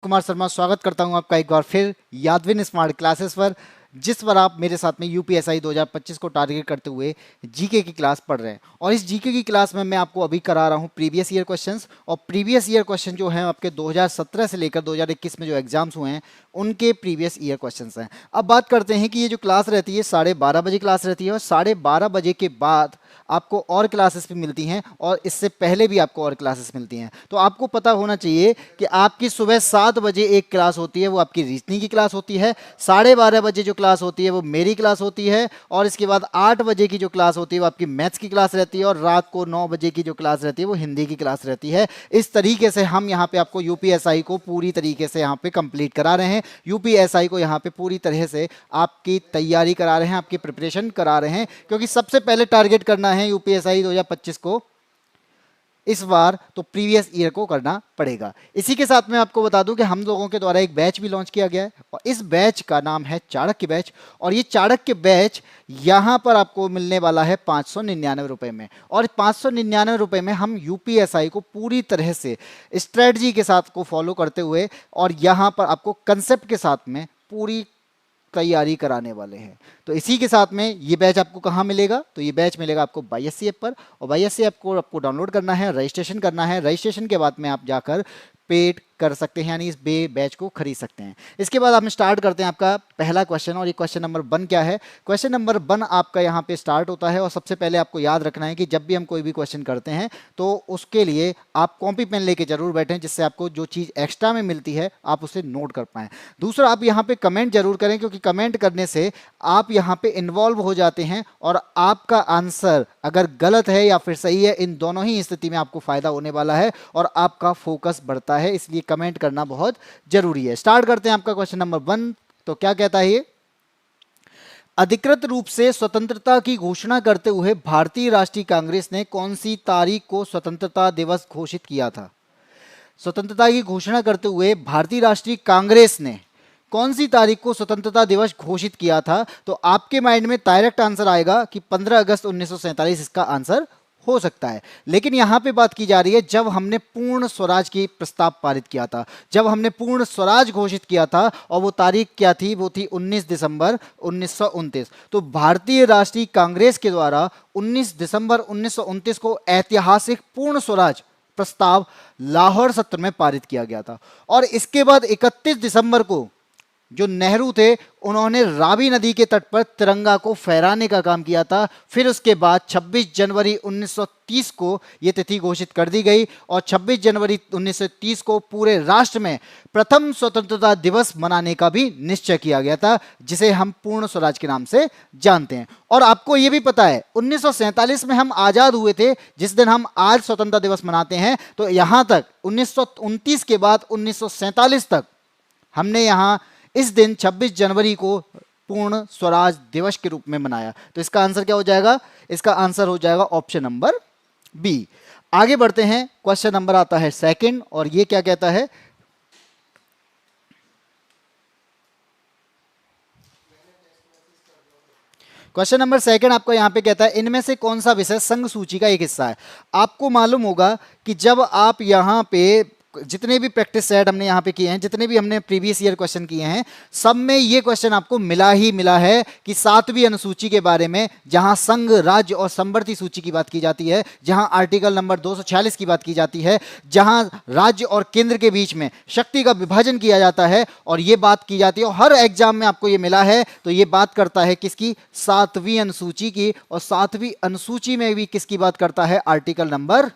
कुमार शर्मा स्वागत करता हूं आपका एक बार फिर यादविन स्मार्ट क्लासेस पर, जिस पर आप मेरे साथ में यूपीएसआई 2025 को टारगेट करते हुए जीके की क्लास पढ़ रहे हैं। और इस जीके की क्लास में मैं आपको अभी करा रहा हूं प्रीवियस ईयर क्वेश्चंस। और प्रीवियस ईयर क्वेश्चन जो हैं आपके 2017 से लेकर 2021 में जो एग्जाम्स हुए हैं उनके प्रीवियस ईयर क्वेश्चंस हैं। अब बात करते हैं कि ये जो क्लास रहती है 12:30 बजे क्लास रहती है, और 12:30 बजे के बाद आपको और क्लासेस भी मिलती हैं, और इससे पहले भी आपको और क्लासेस मिलती हैं। तो आपको पता होना चाहिए कि आपकी सुबह 7 बजे एक क्लास होती है, वो आपकी रीजनिंग की क्लास होती है। 12:30 बजे जो क्लास होती है वो मेरी क्लास होती है, और इसके बाद 8 बजे की जो क्लास होती है वो आपकी मैथ्स की क्लास रहती है, और रात को 9 बजे की जो क्लास रहती है वो हिंदी की क्लास रहती है। इस तरीके से हम यहाँ पे आपको यूपीएसआई को पूरी तरीके से यहाँ पे कंप्लीट करा रहे हैं। यूपीएसआई को यहाँ पे पूरी तरह से आपकी तैयारी करा रहे हैं, आपकी प्रिपरेशन करा रहे हैं, क्योंकि सबसे पहले टारगेट करना है यूपीएसआई 2025 को इस बार तो प्रीवियस ईयर को करना पड़ेगा। इसी के साथ मैं आपको बता दूं कि हम लोगों के द्वारा एक बैच भी लॉन्च किया गया है, और इस बैच का नाम है चाणक्य बैच। और ये चाणक्य बैच यहां पर आपको मिलने वाला है 599 रुपए में, और 599 रुपए में हम यूपीएसआई को पूरी तरह से स्ट्रेटजी के साथ को फॉलो करते हुए, और यहां पर आपको कंसेप्ट के साथ में पूरी तैयारी कराने वाले हैं। तो इसी के साथ में ये बैच आपको कहाँ मिलेगा, तो ये बैच मिलेगा आपको बाईएससी ऐप पर, और बाईएससी ऐप को आपको डाउनलोड करना है, रजिस्ट्रेशन करना है। रजिस्ट्रेशन के बाद में आप जाकर पेड कर सकते हैं, यानी इस बैच को खरीद सकते हैं। इसके बाद हम स्टार्ट करते हैं आपका पहला क्वेश्चन, और ये क्वेश्चन नंबर 1 क्या है। क्वेश्चन नंबर 1 आपका यहाँ पे स्टार्ट होता है, और सबसे पहले आपको याद रखना है कि जब भी हम कोई भी क्वेश्चन करते हैं तो उसके लिए आप कॉपी पेन लेके जरूर बैठें, जिससे आपको जो चीज़ एक्स्ट्रा में मिलती है आप उसे नोट कर पाएं। दूसरा, आप यहाँ पे कमेंट जरूर करें, क्योंकि कमेंट करने से आप यहाँ पे इन्वॉल्व हो जाते हैं, और आपका आंसर अगर गलत है या फिर सही है, इन दोनों ही स्थिति में आपको फायदा होने वाला है और आपका फोकस बढ़ता है। इसलिए कमेंट करना बहुत जरूरी है। स्टार्ट करते हैं आपका क्वेश्चन नंबर 1। तो क्या कहता है ये, अधिकृत रूप से स्वतंत्रता की घोषणा करते हुए भारतीय राष्ट्रीय कांग्रेस ने कौन सी तारीख को स्वतंत्रता दिवस घोषित किया था। स्वतंत्रता की घोषणा करते हुए भारतीय राष्ट्रीय कांग्रेस ने कौन सी तारीख को स्वतंत्रता दिवस घोषित किया था। तो आपके माइंड में डायरेक्ट आंसर आएगा कि 15 अगस्त 1947 इसका आंसर हो सकता है। लेकिन यहां पे बात की जा रही है जब हमने पूर्ण स्वराज की प्रस्ताव पारित किया था, जब हमने पूर्ण स्वराज घोषित किया था, और वो तारीख क्या थी, वो थी 19 दिसंबर 1929। तो भारतीय राष्ट्रीय कांग्रेस के द्वारा 19 दिसंबर 1929 को ऐतिहासिक पूर्ण स्वराज प्रस्ताव लाहौर सत्र में पारित किया गया था। और इसके बाद 31 दिसंबर को जो नेहरू थे उन्होंने रावी नदी के तट पर तिरंगा को फहराने का काम किया था। फिर उसके बाद 26 जनवरी 1930 को यह तिथि घोषित कर दी गई, और 26 जनवरी 1930 को पूरे राष्ट्र में प्रथम स्वतंत्रता दिवस मनाने का भी निश्चय किया गया था, जिसे हम पूर्ण स्वराज के नाम से जानते हैं। और आपको यह भी पता है 1947 में हम आजाद हुए थे, जिस दिन हम आज स्वतंत्रता दिवस मनाते हैं। तो यहां तक 1929 के बाद 1947 तक हमने यहां इस दिन 26 जनवरी को पूर्ण स्वराज दिवस के रूप में मनाया। तो इसका आंसर क्या हो जाएगा, इसका आंसर हो जाएगा ऑप्शन नंबर बी। आगे बढ़ते हैं, क्वेश्चन नंबर आता है 2, और ये क्या कहता है, क्वेश्चन नंबर 2 आपको यहां पे कहता है इनमें से कौन सा विषय संघ सूची का एक हिस्सा है। आपको मालूम होगा कि जब आप यहां पे जितने भी प्रैक्टिस सेट हमने यहाँ पे किए हैं, जितने भी हमने प्रीवियस ईयर क्वेश्चन किए हैं, सब में ये क्वेश्चन आपको मिला ही मिला है कि 7वीं अनुसूची के बारे में, जहां संघ, राज्य और संवर्ती सूची की बात की जाती है, जहां आर्टिकल नंबर 246 की बात की जाती है, जहां राज्य और केंद्र के बीच में शक्ति का विभाजन किया जाता है, और ये बात की जाती है, और हर एग्जाम में आपको ये मिला है। तो ये बात करता है किसकी, 7वीं अनुसूची की, और 7वीं अनुसूची में भी किसकी बात करता है, आर्टिकल नंबर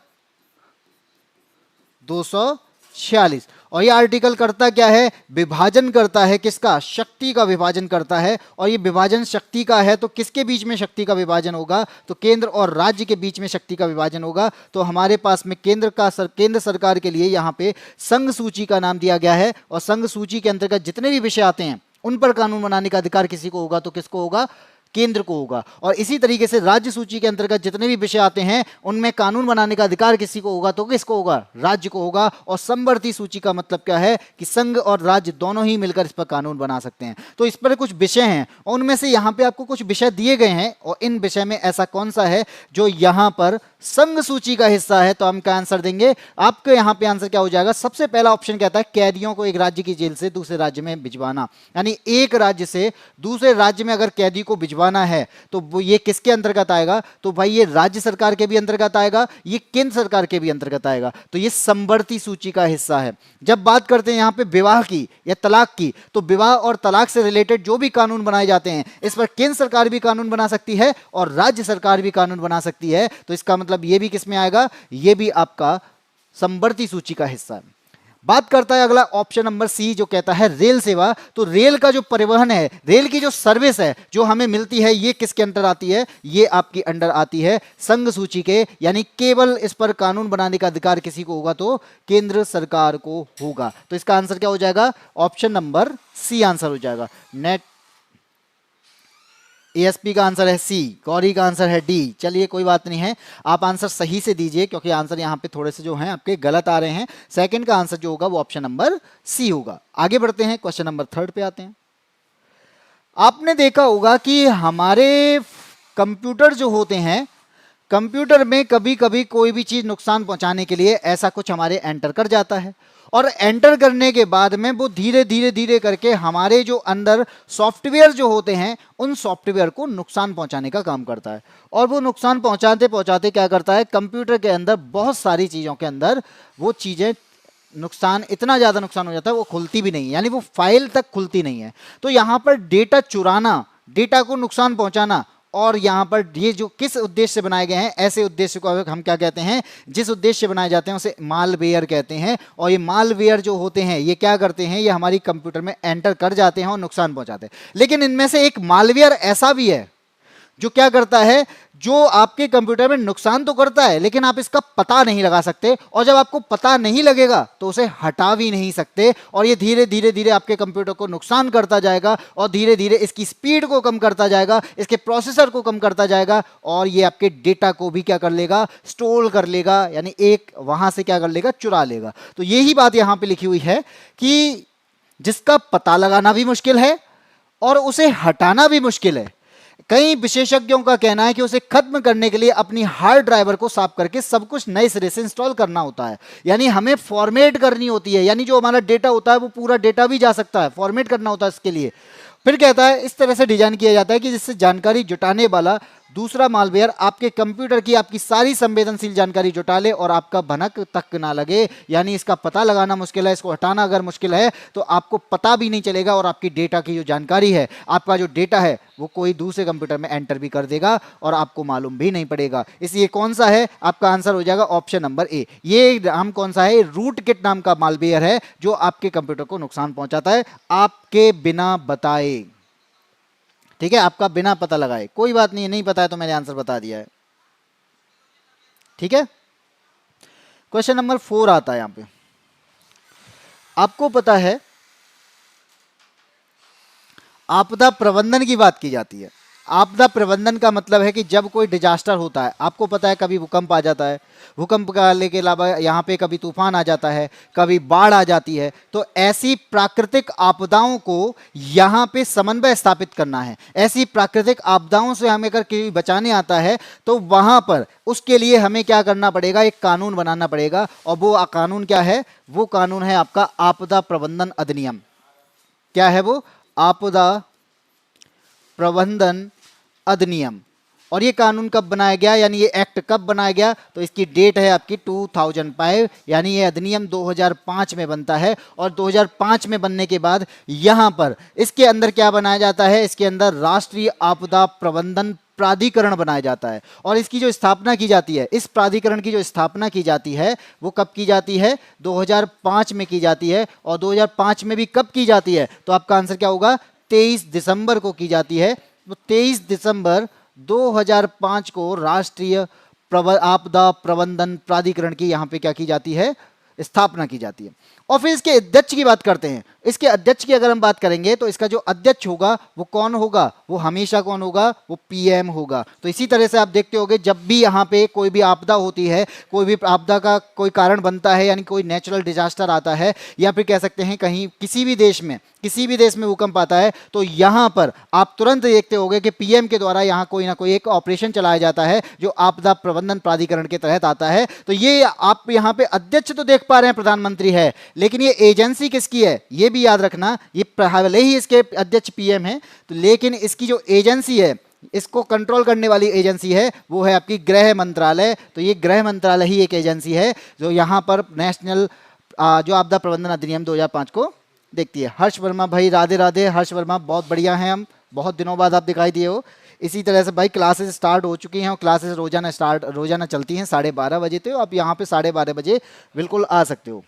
246। और ये आर्टिकल करता क्या है, विभाजन करता है किसका, शक्ति का विभाजन करता है। और ये विभाजन शक्ति का है, तो किसके बीच में शक्ति का विभाजन होगा, तो केंद्र और राज्य के बीच में शक्ति का विभाजन होगा। तो हमारे पास में केंद्र सरकार के लिए यहाँ पे संघ सूची का नाम दिया गया है, और संघ सूची के अंतर्गत जितने भी विषय आते हैं उन पर कानून बनाने का अधिकार किसी को होगा, तो किसको होगा, केंद्र को होगा। और इसी तरीके से राज्य सूची के अंतर्गत जितने भी विषय आते हैं उनमें कानून बनाने का अधिकार किसी को होगा तो किसको होगा, राज्य को होगा। और समवर्ती सूची का मतलब क्या है कि संघ और राज्य दोनों ही मिलकर इस पर कानून बना सकते हैं। तो इस पर कुछ विषय हैं और उनमें से यहां पे आपको कुछ विषय दिए गए हैं और इन विषय में ऐसा कौन सा है जो यहां पर संघ सूची का हिस्सा है। तो हम क्या आंसर देंगे, आपके यहां पे आंसर क्या हो जाएगा, सबसे पहला ऑप्शन कहता है कैदियों को एक राज्य की जेल से दूसरे राज्य में भिजवाना। यानी एक राज्य से दूसरे राज्य में अगर कैदी को भिजवाना है तो वो ये किसके अंतर्गत आएगा, तो भाई ये राज्य सरकार के भी अंतर्गत आएगा, ये केंद्र सरकार के भी अंतर्गत आएगा। तो ये समवर्ती सूची का हिस्सा है। जब बात करते हैं यहां पे विवाह की या तलाक की, तो विवाह और तलाक से रिलेटेड जो भी कानून बनाए जाते हैं इस पर केंद्र सरकार भी कानून बना सकती है और राज्य सरकार भी कानून बना सकती है। तो इसका मतलब ये भी किस में आएगा, ये भी आपका समवर्ती सूची का हिस्सा है। बात करता है अगला ऑप्शन नंबर सी जो कहता है रेल सेवा। तो रेल का जो परिवहन है, रेल की जो सर्विस है जो हमें मिलती है, ये किसके अंडर आती है, ये आपकी अंडर आती है संघ सूची के। यानी केवल इस पर कानून बनाने का अधिकार किसी को होगा तो केंद्र सरकार को होगा। तो इसका आंसर क्या हो जाएगा, ऑप्शन नंबर सी आंसर हो जाएगा। नेट एएसपी का आंसर है सी, गौरी का आंसर है डी। चलिए कोई बात नहीं है, आप आंसर सही से दीजिए क्योंकि आंसर यहाँ पे थोड़े से जो हैं आपके गलत आ रहे हैं। सेकंड का आंसर जो होगा वो ऑप्शन नंबर सी होगा। आगे बढ़ते हैं, क्वेश्चन नंबर 3 पे आते हैं। आपने देखा होगा कि हमारे कंप्यूटर जो होते हैं, कंप्यूटर में कभी कभी कोई भी चीज नुकसान पहुंचाने के लिए ऐसा कुछ हमारे एंटर कर जाता है और एंटर करने के बाद में वो धीरे धीरे धीरे करके हमारे जो अंदर सॉफ्टवेयर जो होते हैं उन सॉफ्टवेयर को नुकसान पहुंचाने का काम करता है। और वो नुकसान पहुंचाते पहुंचाते क्या करता है, कंप्यूटर के अंदर बहुत सारी चीज़ों के अंदर वो चीज़ें नुकसान, इतना ज़्यादा नुकसान हो जाता है वो खुलती भी नहीं है, यानी वो फाइल तक खुलती नहीं है। तो यहाँ पर डेटा चुराना, डेटा को नुकसान पहुंचाना, और यहाँ पर ये जो किस उद्देश्य से बनाए गए हैं, ऐसे उद्देश्य को हम क्या कहते हैं, जिस उद्देश्य से बनाए जाते हैं उसे मालवेयर कहते हैं। और ये मालवेयर जो होते हैं ये क्या करते हैं, ये हमारी कंप्यूटर में एंटर कर जाते हैं और नुकसान पहुंचाते हैं। लेकिन इनमें से एक मालवेयर ऐसा भी है जो क्या करता है, जो आपके कंप्यूटर में नुकसान तो करता है लेकिन आप इसका पता नहीं लगा सकते, और जब आपको पता नहीं लगेगा तो उसे हटा भी नहीं सकते। और ये धीरे धीरे धीरे आपके कंप्यूटर को नुकसान करता जाएगा और धीरे धीरे इसकी स्पीड को कम करता जाएगा, इसके प्रोसेसर को कम करता जाएगा, और ये आपके डेटा को भी क्या कर लेगा, स्टोर कर लेगा, यानी एक वहां से क्या कर लेगा, चुरा लेगा। तो यही बात यहां पर लिखी हुई है कि जिसका पता लगाना भी मुश्किल है और उसे हटाना भी मुश्किल है। कई विशेषज्ञों का कहना है कि उसे खत्म करने के लिए अपनी हार्ड ड्राइवर को साफ करके सब कुछ नए सिरे से इंस्टॉल करना होता है। यानी हमें फॉर्मेट करनी होती है, यानी जो हमारा डेटा होता है वो पूरा डेटा भी जा सकता है, फॉर्मेट करना होता है इसके लिए। फिर कहता है इस तरह से डिजाइन किया जाता है कि जिससे जानकारी जुटाने वाला दूसरा मालवेयर आपके कंप्यूटर की आपकी सारी संवेदनशील जानकारी जुटा ले और आपका भनक तक ना लगे। यानी इसका पता लगाना मुश्किल है, इसको हटाना अगर मुश्किल है तो आपको पता भी नहीं चलेगा और आपकी डेटा की जो जानकारी है, आपका जो डेटा है वो कोई दूसरे कंप्यूटर में एंटर भी कर देगा और आपको मालूम भी नहीं पड़ेगा। इसलिए कौन सा है, आपका आंसर हो जाएगा ऑप्शन नंबर ए। ये नाम कौन सा है, रूट किट नाम का मालवेयर है जो आपके कंप्यूटर को नुकसान पहुंचाता है आपके बिना बताए। ठीक है, आपका बिना पता लगाए, कोई बात नहीं, नहीं पता है तो मैंने आंसर बता दिया है। ठीक है, क्वेश्चन नंबर 4 आता है यहां पे। आपको पता है आपदा प्रबंधन की बात की जाती है। आपदा प्रबंधन का मतलब है कि जब कोई डिजास्टर होता है, आपको पता है कभी भूकंप आ जाता है, भूकंप का के अलावा यहाँ पे कभी तूफान आ जाता है, कभी बाढ़ आ जाती है। तो ऐसी प्राकृतिक आपदाओं को यहाँ पे समन्वय स्थापित करना है। ऐसी प्राकृतिक आपदाओं से हमें अगर कोई बचाने आता है तो वहाँ पर उसके लिए हमें क्या करना पड़ेगा, एक कानून बनाना पड़ेगा। और वो कानून क्या है, वो कानून है आपका आपदा प्रबंधन अधिनियम। क्या है वो, आपदा प्रबंधन अधिनियम। और ये कानून कब बनाया गया, यानी ये एक्ट कब बनाया गया, तो इसकी डेट है आपकी 2005, यानी ये अधिनियम 2005 में बनता है। और 2005 में बनने के बाद यहाँ पर इसके अंदर क्या बनाया जाता है, इसके अंदर राष्ट्रीय आपदा प्रबंधन प्राधिकरण बनाया जाता है। और इसकी जो स्थापना की जाती है, इस प्राधिकरण की जो स्थापना की जाती है वो कब की जाती है, 2005 में की जाती है। और 2005 में भी कब की जाती है, तो आपका आंसर क्या होगा, 23 दिसंबर को की जाती है। तो 23 दिसंबर 2005 को राष्ट्रीय आपदा प्रबंधन प्राधिकरण की यहाँ पे क्या की जाती है, स्थापना की जाती है। और फिर इसके अध्यक्ष की बात करते हैं। इसके अध्यक्ष की अगर हम बात करेंगे तो इसका जो अध्यक्ष होगा वो कौन होगा, वो हमेशा कौन होगा, वो पीएम होगा। तो इसी तरह से आप देखते होंगे जब भी यहाँ पे कोई भी आपदा होती है, कोई भी आपदा का कोई कारण बनता है, यानी कोई नेचुरल डिजास्टर आता है, या फिर कह सकते हैं कहीं किसी भी देश में भूकंप आता है, तो यहाँ पर आप तुरंत देखते होंगे कि पीएम के द्वारा यहाँ कोई ना कोई एक ऑपरेशन चलाया जाता है जो आपदा प्रबंधन प्राधिकरण के तहत आता है। तो ये आप यहाँ पे अध्यक्ष तो देख पा रहे हैं प्रधानमंत्री है, लेकिन ये एजेंसी किसकी है ये भी याद रखना। ये भले ही इसके अध्यक्ष पीएम है, तो लेकिन इसकी जो एजेंसी है, इसको कंट्रोल करने वाली एजेंसी है, वो है आपकी गृह मंत्रालय। तो ये गृह मंत्रालय ही एक एजेंसी है जो यहाँ पर नेशनल जो आपदा प्रबंधन अधिनियम 2005 को देखती है। हर्ष वर्मा भाई, राधे राधे। हर्ष वर्मा बहुत बढ़िया हैं, हम बहुत दिनों बाद आप दिखाई दिए हो। इसी तरह से भाई क्लासेस स्टार्ट हो चुकी हैं और क्लासेस रोजाना चलती हैं 12:30 बजे। तो आप यहाँ पे 12:30 बजे बिल्कुल आ सकते हो,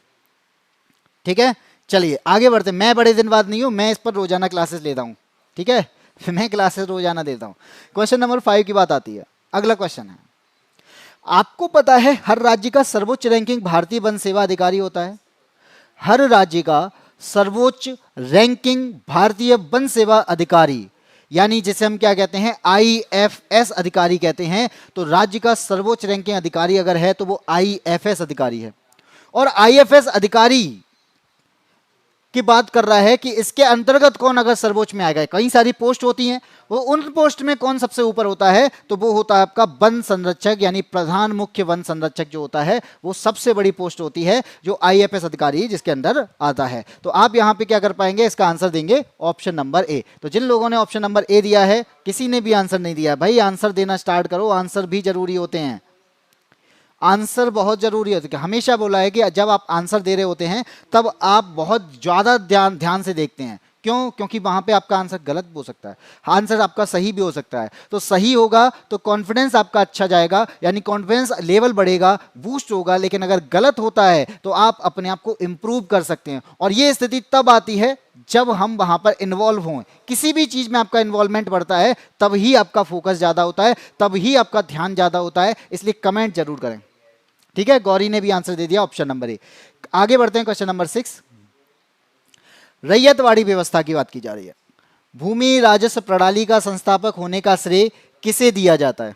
ठीक है। चलिए आगे बढ़ते। मैं बड़े दिन बाद नहीं हूँ, मैं इस पर रोजाना क्लासेस लेता हूँ, ठीक है। मैं क्लासेस रोजाना देता हूँ। क्वेश्चन नंबर 5 की बात आती है। अगला क्वेश्चन है, आपको पता है हर राज्य का सर्वोच्च रैंकिंग भारतीय वन सेवा अधिकारी होता है। हर राज्य का सर्वोच्च रैंकिंग भारतीय वन सेवा अधिकारी, यानी जिसे हम क्या कहते हैं, आईएफएस अधिकारी कहते हैं। तो राज्य का सर्वोच्च रैंकिंग अधिकारी अगर है तो वो आईएफएस अधिकारी है। और आईएफएस अधिकारी की बात कर रहा है कि इसके अंतर्गत कौन अगर सर्वोच्च में आएगा। कई सारी पोस्ट होती हैं, वो उन पोस्ट में कौन सबसे ऊपर होता है, तो वो होता है आपका वन संरक्षक, यानी प्रधान मुख्य वन संरक्षक जो होता है, वो सबसे बड़ी पोस्ट होती है जो आईएफएस अधिकारी जिसके अंदर आता है। तो आप यहां पे क्या कर पाएंगे, इसका आंसर देंगे ऑप्शन नंबर ए। तो जिन लोगों ने ऑप्शन नंबर ए दिया है, किसी ने भी आंसर नहीं दिया, भाई आंसर देना स्टार्ट करो। आंसर भी जरूरी होते हैं, आंसर बहुत जरूरी होता है। हमेशा बोला है कि जब आप आंसर दे रहे होते हैं तब आप बहुत ज्यादा ध्यान से देखते हैं। क्यों? क्योंकि वहां पे आपका आंसर गलत भी हो सकता है, आंसर आपका सही भी हो सकता है। तो सही होगा तो कॉन्फिडेंस आपका अच्छा जाएगा, यानी कॉन्फिडेंस लेवल बढ़ेगा, बूस्ट होगा। लेकिन अगर गलत होता है तो आप अपने आप को इंप्रूव कर सकते हैं। और ये स्थिति तब आती है जब हम वहां पर इन्वॉल्व हों। किसी भी चीज में आपका इन्वॉल्वमेंट बढ़ता है तब ही आपका फोकस ज्यादा होता है, तब ही आपका ध्यान ज्यादा होता है। इसलिए कमेंट जरूर करें, ठीक है। गौरी ने भी आंसर दे दिया ऑप्शन नंबर ए। आगे बढ़ते हैं, क्वेश्चन नंबर 6। रैयतवाड़ी व्यवस्था की बात की जा रही है। भूमि राजस्व प्रणाली का संस्थापक होने का श्रेय किसे दिया जाता है?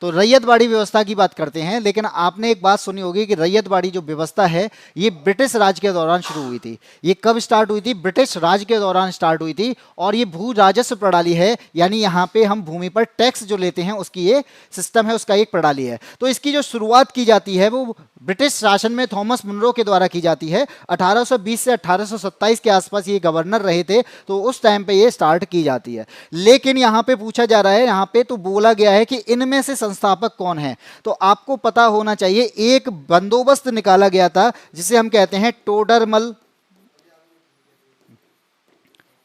तो रैयतवाड़ी व्यवस्था की बात करते हैं, लेकिन आपने एक बात सुनी होगी कि रैयतवाड़ी जो व्यवस्था है ये ब्रिटिश राज के दौरान शुरू हुई थी। ये कब स्टार्ट हुई थी? ब्रिटिश राज के दौरान स्टार्ट हुई थी। और ये भू राजस्व प्रणाली है, यानी यहाँ पे हम भूमि पर टैक्स जो लेते हैं उसकी ये सिस्टम है, उसका एक प्रणाली है। तो इसकी जो शुरुआत की जाती है वो ब्रिटिश शासन में थॉमस मुनरो के द्वारा की जाती है। 1820 से 1827 के आसपास ये गवर्नर रहे थे, तो उस टाइम पे ये स्टार्ट की जाती है। लेकिन यहाँ पे पूछा जा रहा है, यहाँ पे तो बोला गया है कि इनमें से संस्थापक कौन है। तो आपको पता होना चाहिए, एक बंदोबस्त निकाला गया था जिसे हम कहते हैं टोडरमल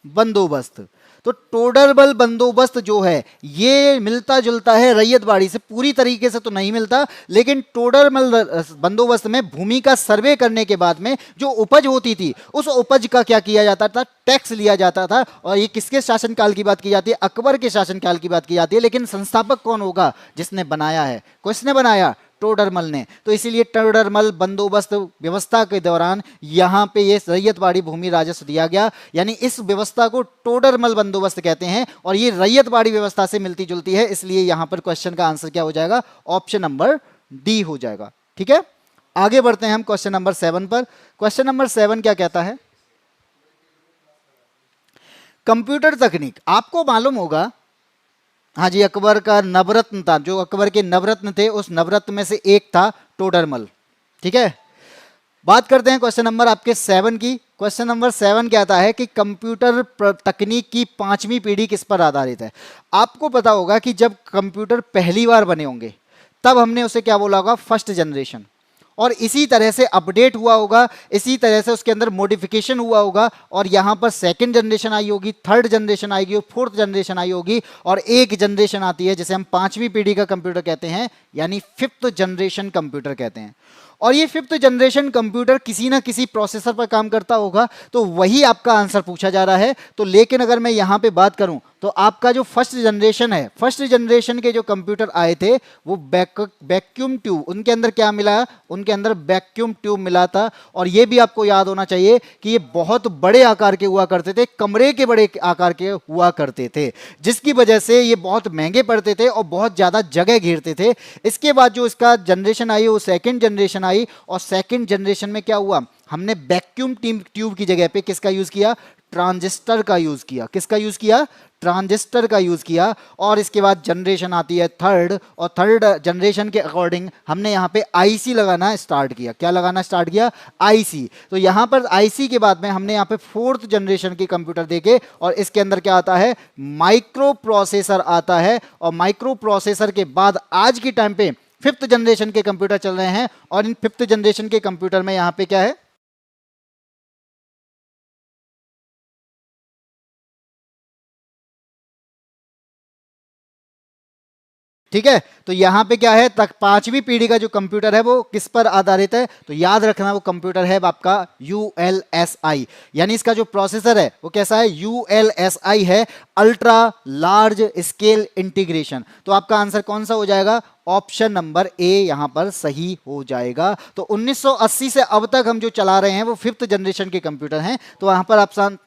बंदोबस्त। तो टोडरमल बंदोबस्त जो है ये मिलता जुलता है रैयतवाड़ी से, पूरी तरीके से तो नहीं मिलता, लेकिन टोडरमल बंदोबस्त में भूमि का सर्वे करने के बाद में जो उपज होती थी उस उपज का क्या किया जाता था, टैक्स लिया जाता था। और ये किसके शासनकाल की बात की जाती है? अकबर के शासनकाल की बात की जाती है। लेकिन संस्थापक कौन होगा? जिसने बनाया है, किसने बनाया? टोडरमल ने। तो इसीलिए टोडरमल बंदोबस्त व्यवस्था के दौरान यहां पे ये रैयतवाड़ी भूमि राजस्व दिया गया, यानी इस व्यवस्था को टोडरमल बंदोबस्त कहते हैं। और ये रैयतवाड़ी व्यवस्था से मिलती जुलती है, इसलिए यहां पर क्वेश्चन का आंसर क्या हो जाएगा? ऑप्शन नंबर डी हो जाएगा, ठीक है। आगे बढ़ते हैं हम क्वेश्चन नंबर 7 पर। क्वेश्चन नंबर 7 क्या कहता है? कंप्यूटर तकनीक। आपको मालूम होगा, हाँ जी, अकबर का नवरत्न था, जो अकबर के नवरत्न थे उस नवरत्न में से एक था टोडरमल, ठीक है। बात करते हैं क्वेश्चन नंबर आपके 7 की। क्वेश्चन नंबर 7 कहता है कि कंप्यूटर तकनीक की 5वीं पीढ़ी किस पर आधारित है? आपको पता होगा कि जब कंप्यूटर पहली बार बने होंगे तब हमने उसे क्या बोला होगा? First generation. और इसी तरह से अपडेट हुआ होगा, इसी तरह से उसके अंदर मॉडिफिकेशन हुआ होगा, और यहां पर सेकंड जनरेशन आई होगी, थर्ड जनरेशन आएगी, फोर्थ जनरेशन आई होगी, और एक जनरेशन आती है जिसे हम 5वीं पीढ़ी का कंप्यूटर कहते हैं, यानी 5th जनरेशन कंप्यूटर कहते हैं। और ये 5th जनरेशन कंप्यूटर किसी ना किसी प्रोसेसर पर काम करता होगा, तो वही आपका आंसर पूछा जा रहा है। तो लेकिन अगर मैं यहां पे बात करूं तो आपका जो फर्स्ट जनरेशन है, फर्स्ट जनरेशन के जो कंप्यूटर आए थे वो वैक्यूम ट्यूब, उनके अंदर क्या मिला, उनके अंदर वैक्यूम ट्यूब मिला था। और ये भी आपको याद होना चाहिए कि ये बहुत बड़े आकार के हुआ करते थे, कमरे के बड़े आकार के हुआ करते थे, जिसकी वजह से ये बहुत महंगे पड़ते थे और बहुत ज्यादा जगह घेरते थे। इसके बाद जो इसका जनरेशन आई वो सेकंड जनरेशन आई, और सेकंड जनरेशन में क्या हुआ, हमने वैक्यूम ट्यूब की जगह पे किसका यूज किया, ट्रांजिस्टर का यूज किया। किसका यूज किया, ट्रांजिस्टर का यूज किया। और इसके बाद जनरेशन आती है थर्ड, और थर्ड जनरेशन के अकॉर्डिंग हमने यहाँ पे आईसी लगाना स्टार्ट किया। क्या लगाना स्टार्ट किया, आईसी। तो यहाँ पर आईसी के बाद में हमने यहाँ पे फोर्थ जनरेशन के कंप्यूटर देखे, और इसके अंदर क्या आता है, माइक्रो प्रोसेसर आता है। और माइक्रो प्रोसेसर के बाद आज के टाइम पे फिफ्थ जनरेशन के कंप्यूटर चल रहे हैं, और इन फिफ्थ जनरेशन के कंप्यूटर में यहाँ पे क्या है, ठीक है। तो यहां पे क्या है, तक पांचवी पीढ़ी का जो कंप्यूटर है वो किस पर आधारित है, तो याद रखना वो कंप्यूटर है आपका ULSI, यानी इसका जो प्रोसेसर है वो कैसा है, ULSI है, अल्ट्रा लार्ज स्केल इंटीग्रेशन। तो आपका आंसर कौन सा हो जाएगा, ऑप्शन नंबर ए यहां पर सही हो जाएगा। तो 1980 से अब तक हम जो चला रहे हैं वो फिफ्थ जनरेशन के कंप्यूटर हैं। तो वहां पर आप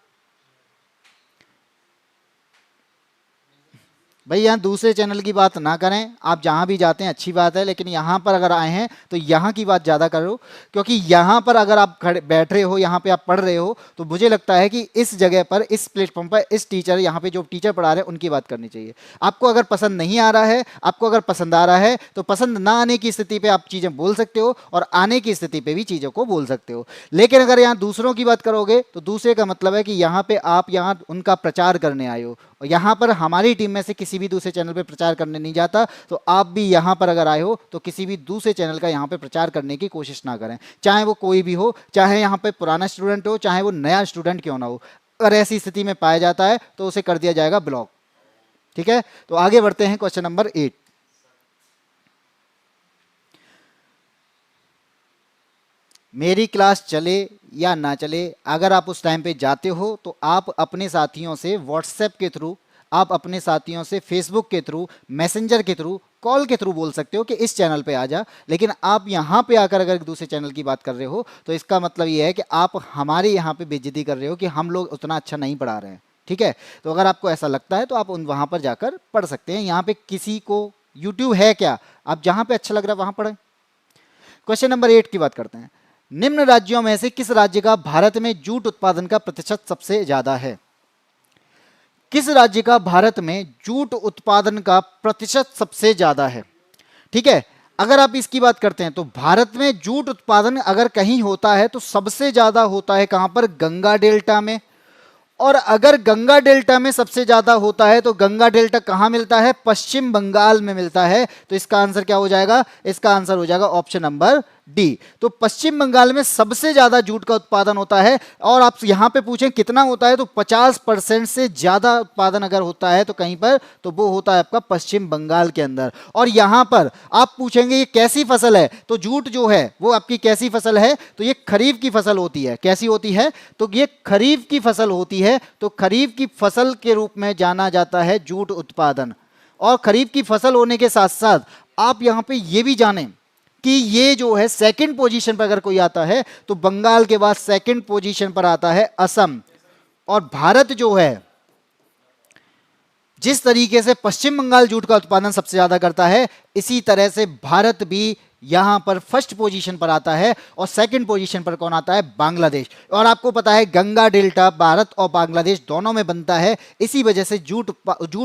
भाई यहाँ दूसरे चैनल की बात ना करें, आप जहाँ भी जाते हैं अच्छी बात है, लेकिन यहाँ पर अगर आए हैं तो यहाँ की बात ज़्यादा करो, क्योंकि यहाँ पर अगर आप खड़े बैठ रहे हो, यहाँ पे आप पढ़ रहे हो, तो मुझे लगता है कि इस जगह पर, इस प्लेटफॉर्म पर, इस टीचर, यहाँ पे जो टीचर पढ़ा रहे हैं उनकी बात करनी चाहिए। आपको अगर पसंद नहीं आ रहा है, आपको अगर पसंद आ रहा है, तो पसंद ना आने की स्थिति पर आप चीज़ें बोल सकते हो, और आने की स्थिति पर भी चीज़ों को बोल सकते हो। लेकिन अगर यहाँ दूसरों की बात करोगे तो दूसरे का मतलब है कि यहाँ पे आप यहाँ उनका प्रचार करने आए हो, और यहाँ पर हमारी टीम में से किसी भी दूसरे चैनल पे प्रचार करने नहीं जाता। तो आप भी यहाँ पर अगर आए हो तो किसी भी दूसरे चैनल का यहाँ पे प्रचार करने की कोशिश ना करें, चाहे वो कोई भी हो, चाहे यहाँ पे पुराना स्टूडेंट हो, चाहे वो नया स्टूडेंट क्यों ना हो। अगर ऐसी स्थिति में पाया जाता है तो उसे कर दिया जाएगा ब्लॉक। ठीक है, तो आगे बढ़ते हैं क्वेश्चन नंबर 8। मेरी क्लास चले या ना चले, अगर आप उस टाइम पे जाते हो तो आप अपने साथियों से व्हाट्सएप के थ्रू, आप अपने साथियों से फेसबुक के थ्रू, मैसेंजर के थ्रू, कॉल के थ्रू बोल सकते हो कि इस चैनल पे आ जा। लेकिन आप यहाँ पे आकर अगर दूसरे चैनल की बात कर रहे हो तो इसका मतलब ये है कि आप हमारे यहाँ पे बेइज्जती कर रहे हो कि हम लोग उतना अच्छा नहीं पढ़ा रहे हैं। ठीक है, तो अगर आपको ऐसा लगता है तो आप उन वहाँ पर जाकर पढ़ सकते हैं। यहाँ पे किसी को यूट्यूब है क्या, आप जहाँ पे अच्छा लग रहा है वहाँ पढ़ें। क्वेश्चन नंबर 8 की बात करते हैं। निम्न राज्यों में से किस राज्य का भारत में जूट उत्पादन का प्रतिशत सबसे ज्यादा है। किस राज्य का भारत में जूट उत्पादन का प्रतिशत सबसे ज्यादा है। ठीक है, अगर आप इसकी बात करते हैं तो भारत में जूट उत्पादन अगर कहीं होता है तो सबसे ज्यादा होता है कहां पर, गंगा डेल्टा में। और अगर गंगा डेल्टा में सबसे ज्यादा होता है तो गंगा डेल्टा कहां मिलता है, पश्चिम बंगाल में मिलता है। तो इसका आंसर क्या हो जाएगा, इसका आंसर हो जाएगा ऑप्शन नंबर डी। तो पश्चिम बंगाल में सबसे ज्यादा जूट का उत्पादन होता है। और आप यहां पे पूछें कितना होता है तो 50% से ज्यादा उत्पादन अगर होता है तो कहीं पर, तो वो होता है आपका पश्चिम बंगाल के अंदर। और यहां पर आप पूछेंगे ये कैसी फसल है, तो जूट जो है वो आपकी कैसी फसल है, तो ये खरीफ की फसल होती है। कैसी होती है, तो ये खरीफ की फसल होती है। तो खरीफ की फसल के रूप में जाना जाता है जूट उत्पादन। और खरीफ की फसल होने के साथ साथ आप यहां पे ये भी जानें कि ये जो है सेकंड पोजीशन पर अगर कोई आता है तो बंगाल के बाद सेकंड पोजीशन पर आता है असम। और भारत जो है, जिस तरीके से पश्चिम बंगाल जूट का उत्पादन सबसे ज्यादा करता है, इसी तरह से भारत भी यहां पर फर्स्ट पोजीशन पर आता है। और सेकंड पोजीशन पर कौन आता है, बांग्लादेश। और आपको पता है गंगा डेल्टा भारत और बांग्लादेश दोनों में बनता है, इसी वजह से जूट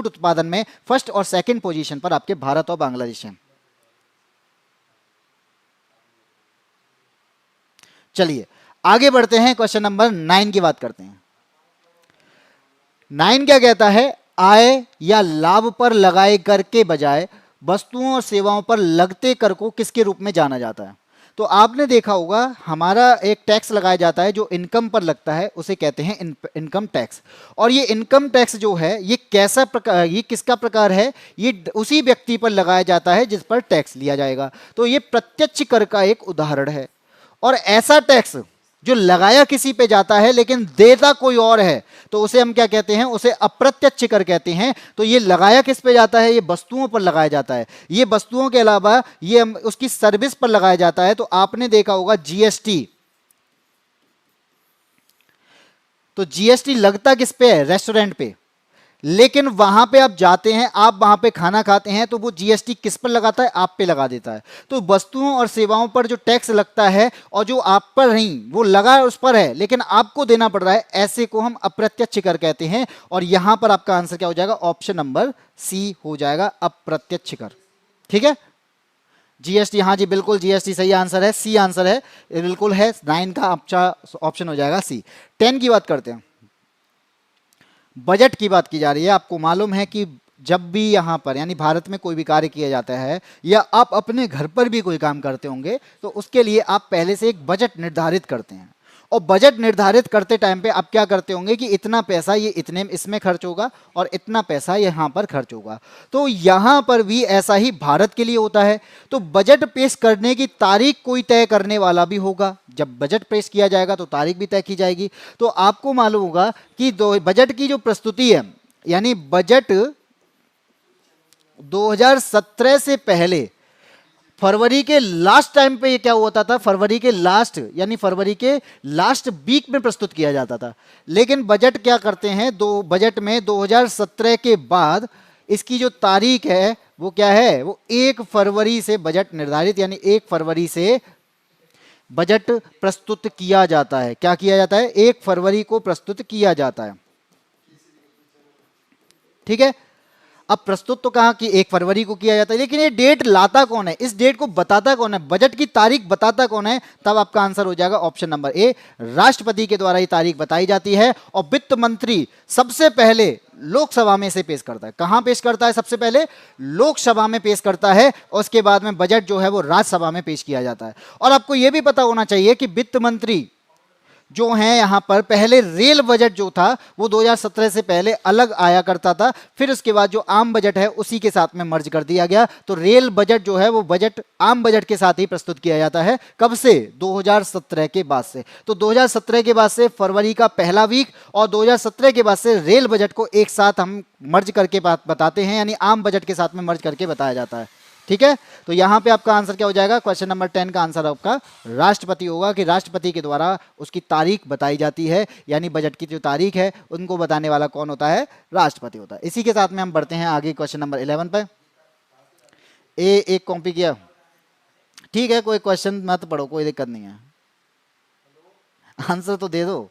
उत्पादन में फर्स्ट और सेकंड पोजीशन पर आपके भारत और बांग्लादेश हैं। चलिए आगे बढ़ते हैं, क्वेश्चन नंबर 9 की बात करते हैं। 9 क्या कहता है, आय या लाभ पर लगाए कर के बजाय वस्तुओं और सेवाओं पर लगते कर को किसके रूप में जाना जाता है। तो आपने देखा होगा हमारा एक टैक्स लगाया जाता है जो इनकम पर लगता है, उसे कहते हैं इनकम टैक्स। और ये इनकम टैक्स जो है ये कैसा प्रकार, ये किसका प्रकार है, ये उसी व्यक्ति पर लगाया जाता है जिस पर टैक्स लिया जाएगा। तो ये प्रत्यक्ष कर का एक उदाहरण है। और ऐसा टैक्स जो लगाया किसी पे जाता है लेकिन देता कोई और है, तो उसे हम क्या कहते हैं, उसे अप्रत्यक्ष कर कहते हैं। तो ये लगाया किस पे जाता है, ये वस्तुओं पर लगाया जाता है। ये वस्तुओं के अलावा ये उसकी सर्विस पर लगाया जाता है। तो आपने देखा होगा जीएसटी, तो जीएसटी लगता किस पे है, रेस्टोरेंट पे। लेकिन वहां पे आप जाते हैं, आप वहां पे खाना खाते हैं, तो वो जीएसटी किस पर लगाता है, आप पे लगा देता है। तो वस्तुओं और सेवाओं पर जो टैक्स लगता है और जो आप पर नहीं, वो लगा उस पर है लेकिन आपको देना पड़ रहा है, ऐसे को हम अप्रत्यक्ष कर कहते हैं। और यहां पर आपका आंसर क्या हो जाएगा, ऑप्शन नंबर सी हो जाएगा, अप्रत्यक्ष कर। ठीक है, जीएसटी, हाँ जी बिल्कुल जीएसटी सही आंसर है, सी आंसर है, बिल्कुल है, 9 का अच्छा ऑप्शन हो जाएगा सी। 10 की बात करते हैं, बजट की बात की जा रही है। आपको मालूम है कि जब भी यहां पर यानी भारत में कोई भी कार्य किया जाता है या आप अपने घर पर भी कोई काम करते होंगे, तो उसके लिए आप पहले से एक बजट निर्धारित करते हैं। और बजट निर्धारित करते टाइम पे आप क्या करते होंगे कि इतना पैसा ये इतने इसमें खर्च होगा और इतना पैसा यहां पर खर्च होगा। तो यहां पर भी ऐसा ही भारत के लिए होता है। तो बजट पेश करने की तारीख कोई तय करने वाला भी होगा। जब बजट पेश किया जाएगा तो तारीख भी तय की जाएगी। तो आपको मालूम होगा कि बजट की जो प्रस्तुति है, यानी बजट 2017 से पहले फरवरी के लास्ट टाइम पे ये क्या होता था, फरवरी के लास्ट यानी फरवरी के लास्ट वीक में प्रस्तुत किया जाता था। लेकिन बजट क्या करते हैं, बजट में 2017 के बाद इसकी जो तारीख है वो क्या है, वो 1 फरवरी से बजट निर्धारित, यानी 1 फरवरी से बजट प्रस्तुत किया जाता है। क्या किया जाता है, 1 फरवरी को प्रस्तुत किया जाता है। ठीक है, अब प्रस्तुत तो कहा कि 1 फरवरी को किया जाता है, लेकिन ये डेट लाता कौन है, इस डेट को बताता कौन है, बजट की तारीख बताता कौन है, तब आपका आंसर हो जाएगा ऑप्शन नंबर ए, राष्ट्रपति के द्वारा ये तारीख बताई जाती है। और वित्त मंत्री सबसे पहले लोकसभा में से पेश करता है। कहां पेश करता है, सबसे पहले लोकसभा में पेश करता है, और उसके बाद में बजट जो है वो राज्यसभा में पेश किया जाता है। और आपको यह भी पता होना चाहिए कि वित्त मंत्री जो है यहां पर, पहले रेल बजट जो था वो 2017 से पहले अलग आया करता था, फिर उसके बाद जो आम बजट है उसी के साथ में मर्ज कर दिया गया। तो रेल बजट जो है वो बजट आम बजट के साथ ही प्रस्तुत किया जाता है। कब से, 2017 के बाद से। तो 2017 के बाद से फरवरी का पहला वीक और 2017 के बाद से रेल बजट को एक साथ हम मर्ज करके बताते हैं, यानी आम बजट के साथ में मर्ज करके बताया जाता है। ठीक है, तो यहां पे आपका आंसर क्या हो जाएगा, क्वेश्चन नंबर 10 का आंसर आपका राष्ट्रपति होगा, कि राष्ट्रपति के द्वारा उसकी तारीख बताई जाती है, यानी बजट की जो तारीख है उनको बताने वाला कौन होता है, राष्ट्रपति होता है। इसी के साथ में हम बढ़ते हैं आगे क्वेश्चन नंबर 11 पे। एक कॉपी किया, ठीक है, कोई क्वेश्चन मत पढ़ो, कोई दिक्कत नहीं है, आंसर तो दे दो।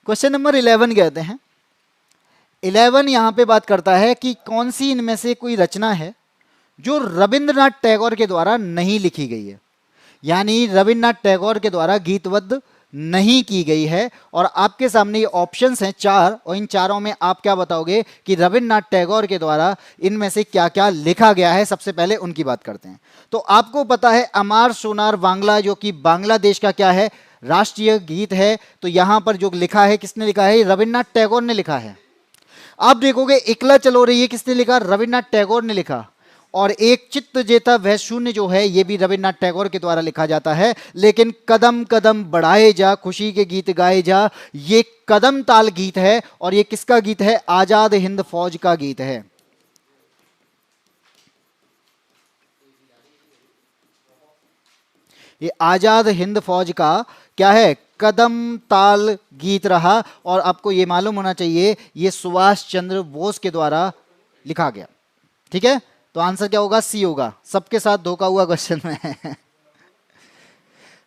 क्वेश्चन नंबर 11 कहते हैं, 11 यहां पे बात करता है कि कौन सी इनमें से कोई रचना है जो रविंद्रनाथ टैगोर के द्वारा नहीं लिखी गई है, यानी रविंद्रनाथ टैगोर के द्वारा गीतबद्ध नहीं की गई है। और आपके सामने ये ऑप्शंस हैं 4, और इन चारों में आप क्या बताओगे कि रविंद्रनाथ टैगोर के द्वारा इनमें से क्या क्या लिखा गया है। सबसे पहले उनकी बात करते हैं। तो आपको पता है अमार सोनार बांग्ला, जो कि बांग्लादेश का क्या है, राष्ट्रीय गीत है। तो यहां पर जो लिखा है, किसने लिखा है, रविंद्रनाथ टैगोर ने लिखा है। आप देखोगे एकला चलो रही है, किसने लिखा, रविंद्रनाथ टैगोर ने लिखा। और एक चित्त जेता वह शून्य जो है, ये भी रविंद्रनाथ टैगोर के द्वारा लिखा जाता है। लेकिन कदम कदम बढ़ाए जा, खुशी के गीत गाए जा, ये कदम ताल गीत है। और ये किसका गीत है, आजाद हिंद फौज का गीत है। ये आजाद हिंद फौज का क्या है, कदम ताल गीत रहा। और आपको ये मालूम होना चाहिए ये सुभाष चंद्र बोस के द्वारा लिखा गया। ठीक है, तो आंसर क्या होगा, सी होगा। सबके साथ धोखा हुआ क्वेश्चन में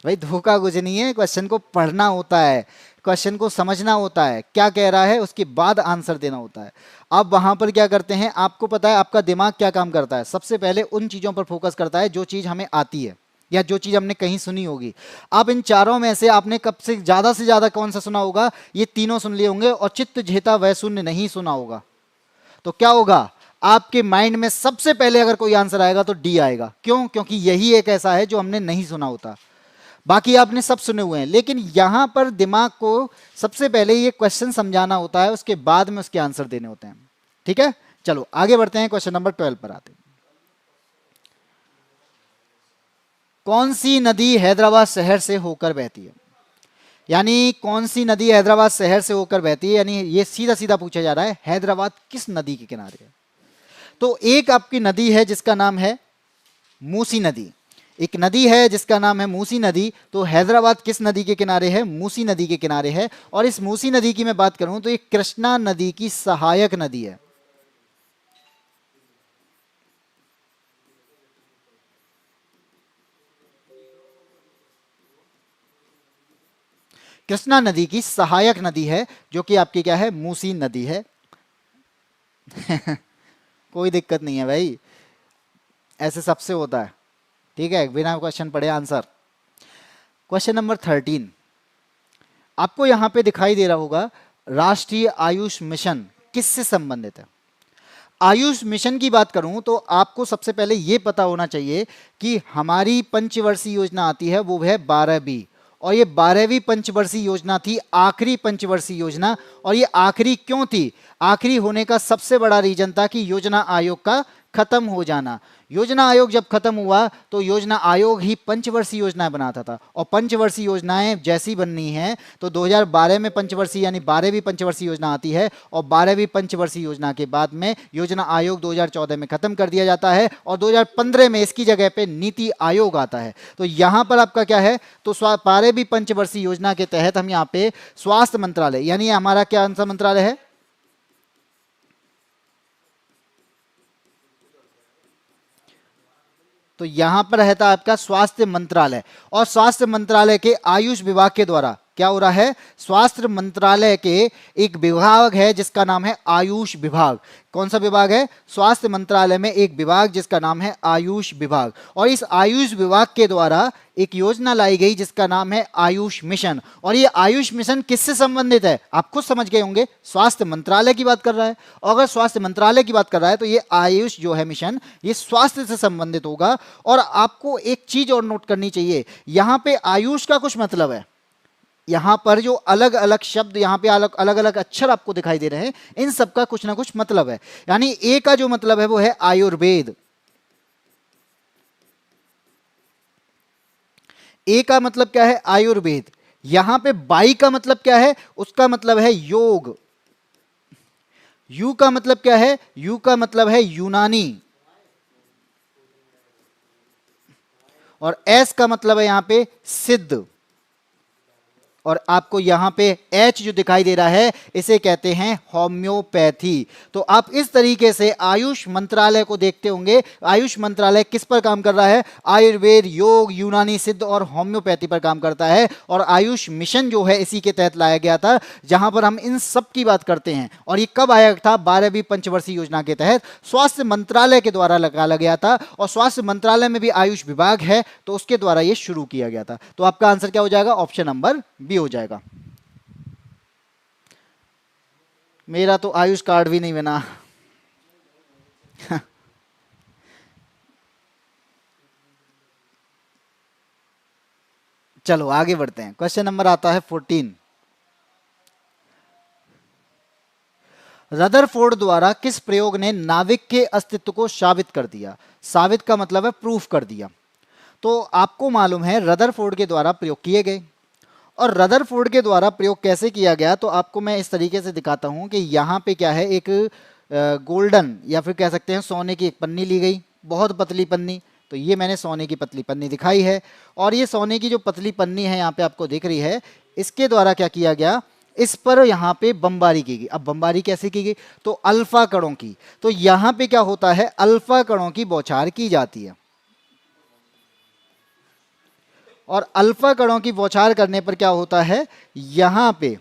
भाई धोखा कुछ नहीं है, क्वेश्चन को पढ़ना होता है, क्वेश्चन को समझना होता है, क्या कह रहा है उसके बाद आंसर देना होता है। अब वहां पर क्या करते हैं, आपको पता है आपका दिमाग क्या काम करता है, सबसे पहले उन चीजों पर फोकस करता है जो चीज हमें आती है या जो चीज हमने कहीं सुनी होगी। अब इन चारों में से आपने कब से ज्यादा कौन सा सुना होगा, ये तीनों सुन लिए होंगे, और चित्त जेता वह शून्य नहीं सुना होगा। तो क्या होगा, आपके माइंड में सबसे पहले अगर कोई आंसर आएगा तो डी आएगा। क्यों, क्योंकि यही एक ऐसा है जो हमने नहीं सुना होता, बाकी आपने सब सुने हुए हैं। लेकिन यहां पर दिमाग को सबसे पहले ये क्वेश्चन समझाना होता है, उसके बाद में उसके आंसर देने होते हैं। ठीक है, चलो आगे बढ़ते हैं, क्वेश्चन नंबर 12 पर आते हैं। कौन सी नदी हैदराबाद शहर से होकर बहती है, यानी कौन सी नदी हैदराबाद शहर से होकर बहती है, यानी ये सीधा सीधा पूछा जा रहा है हैदराबाद किस नदी के किनारे है। तो एक आपकी नदी है जिसका नाम है मूसी नदी, एक नदी है जिसका नाम है मूसी नदी। तो हैदराबाद किस नदी के किनारे है, मूसी नदी के किनारे है। और इस मूसी नदी की मैं बात करूं तो ये कृष्णा नदी की सहायक नदी है। कृष्णा नदी की सहायक नदी है जो कि आपकी क्या है, मूसी नदी है। कोई दिक्कत नहीं है भाई, ऐसे सबसे होता है, ठीक है, बिना क्वेश्चन पढ़े आंसर। क्वेश्चन नंबर 13 आपको यहां पे दिखाई दे रहा होगा, राष्ट्रीय आयुष मिशन किससे संबंधित है। आयुष मिशन की बात करूं तो आपको सबसे पहले यह पता होना चाहिए कि हमारी पंचवर्षीय योजना आती है वो है 12वीं, और ये 12वीं पंचवर्षीय योजना थी, आखिरी पंचवर्षीय योजना। और ये आखिरी क्यों थी, आखिरी होने का सबसे बड़ा रीजन था कि योजना आयोग का खत्म हो जाना। योजना आयोग जब खत्म हुआ तो योजना आयोग ही पंचवर्षीय योजनाएं बनाता था, और पंचवर्षीय योजनाएं जैसी बननी है तो 2012 में पंचवर्षीय यानी 12वीं पंचवर्षीय योजना आती है, और 12वीं पंचवर्षीय योजना के बाद में योजना आयोग 2014 में खत्म कर दिया जाता है, और 2015 में इसकी जगह पे नीति आयोग आता है। तो यहां पर आपका क्या है, तो 12वीं पंचवर्षीय योजना के तहत हम यहाँ पे स्वास्थ्य मंत्रालय, यानी हमारा क्या सा मंत्रालय है, तो यहां पर रहता है आपका स्वास्थ्य मंत्रालय। और स्वास्थ्य मंत्रालय के आयुष विभाग के द्वारा क्या हो रहा है, स्वास्थ्य मंत्रालय के एक विभाग है जिसका नाम है आयुष विभाग। कौन सा विभाग है, स्वास्थ्य मंत्रालय में एक विभाग जिसका नाम है आयुष विभाग। और इस आयुष विभाग के द्वारा एक योजना लाई गई जिसका नाम है आयुष मिशन। और ये आयुष मिशन किससे संबंधित है, आप खुद समझ गए होंगे, स्वास्थ्य मंत्रालय की बात कर रहा है। और अगर स्वास्थ्य मंत्रालय की बात कर रहा है तो ये आयुष जो है मिशन, ये स्वास्थ्य से संबंधित होगा। और आपको एक चीज और नोट करनी चाहिए, यहां पे आयुष का कुछ मतलब है, यहां पर जो अलग अलग शब्द, यहां पे अलग अलग अक्षर आपको दिखाई दे रहे हैं, इन सब का कुछ ना कुछ मतलब है। यानी ए का जो मतलब है वो है आयुर्वेद, ए का मतलब क्या है, आयुर्वेद। यहां पे बाई का मतलब क्या है, उसका मतलब है योग। यू का मतलब क्या है, यू का मतलब है यूनानी। और एस का मतलब है यहां पे सिद्ध। और आपको यहां पे H जो दिखाई दे रहा है इसे कहते हैं होम्योपैथी। तो आप इस तरीके से आयुष मंत्रालय को देखते होंगे, आयुष मंत्रालय किस पर काम कर रहा है, आयुर्वेद, योग, यूनानी, सिद्ध और होम्योपैथी पर काम करता है। और आयुष मिशन जो है इसी के तहत लाया गया था, जहां पर हम इन सब की बात करते हैं। और ये कब आया था, 12वीं पंचवर्षीय योजना के तहत स्वास्थ्य मंत्रालय के द्वारा लगाया गया था। और स्वास्थ्य मंत्रालय में भी आयुष विभाग है तो उसके द्वारा ये शुरू किया गया था। तो आपका आंसर क्या हो जाएगा, ऑप्शन नंबर बी हो जाएगा। मेरा तो आयुष कार्ड भी नहीं बना। चलो आगे बढ़ते हैं। क्वेश्चन नंबर आता है 14। रदरफोर्ड द्वारा किस प्रयोग ने नाविक के अस्तित्व को साबित कर दिया। साबित का मतलब है प्रूफ कर दिया। तो आपको मालूम है रदरफोर्ड के द्वारा प्रयोग किए गए। और रदरफोर्ड के द्वारा प्रयोग कैसे किया गया, तो आपको मैं इस तरीके से दिखाता हूं कि यहाँ पे क्या है, एक गोल्डन या फिर कह सकते हैं सोने की एक पन्नी ली गई, बहुत पतली पन्नी। तो ये मैंने सोने की पतली पन्नी दिखाई है, और ये सोने की जो पतली पन्नी है यहाँ पे आपको दिख रही है, इसके द्वारा क्या किया गया, इस पर यहाँ पे बमबारी की गई। अब बमबारी कैसे की गई, तो अल्फा कणों की। तो यहाँ पे क्या होता है, अल्फा कणों की बौछार की जाती है। और अल्फा कणों की बौछार करने पर क्या होता है, यहां पे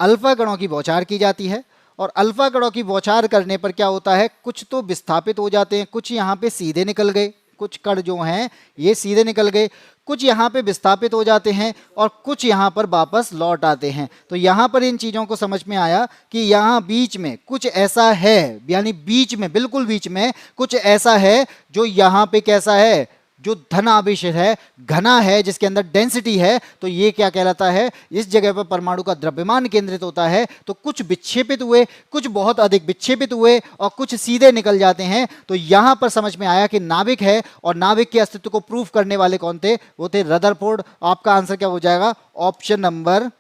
अल्फा कणों की बौछार की जाती है। और अल्फा कणों की बौछार करने पर क्या होता है, कुछ तो विस्थापित हो जाते हैं, कुछ यहां पे सीधे निकल गए, कुछ कण जो हैं ये सीधे निकल गए, कुछ यहां पे विस्थापित हो जाते हैं, और कुछ यहां पर वापस लौट आते हैं। तो यहां पर इन चीजों को समझ में आया कि यहां बीच में कुछ ऐसा है, यानी बीच में, बिल्कुल बीच में कुछ ऐसा है जो यहां पे कैसा है, जो धन आवेश है, घना है, जिसके अंदर डेंसिटी है, तो ये क्या कहलाता है, इस जगह पर परमाणु का द्रव्यमान केंद्रित होता है। तो कुछ विक्षेपित हुए, कुछ बहुत अधिक विक्षेपित हुए और कुछ सीधे निकल जाते हैं। तो यहां पर समझ में आया कि नाभिक है, और नाभिक के अस्तित्व को प्रूफ करने वाले कौन थे, वो थे रदरफोर्ड। आपका आंसर क्या हो जाएगा, ऑप्शन नंबर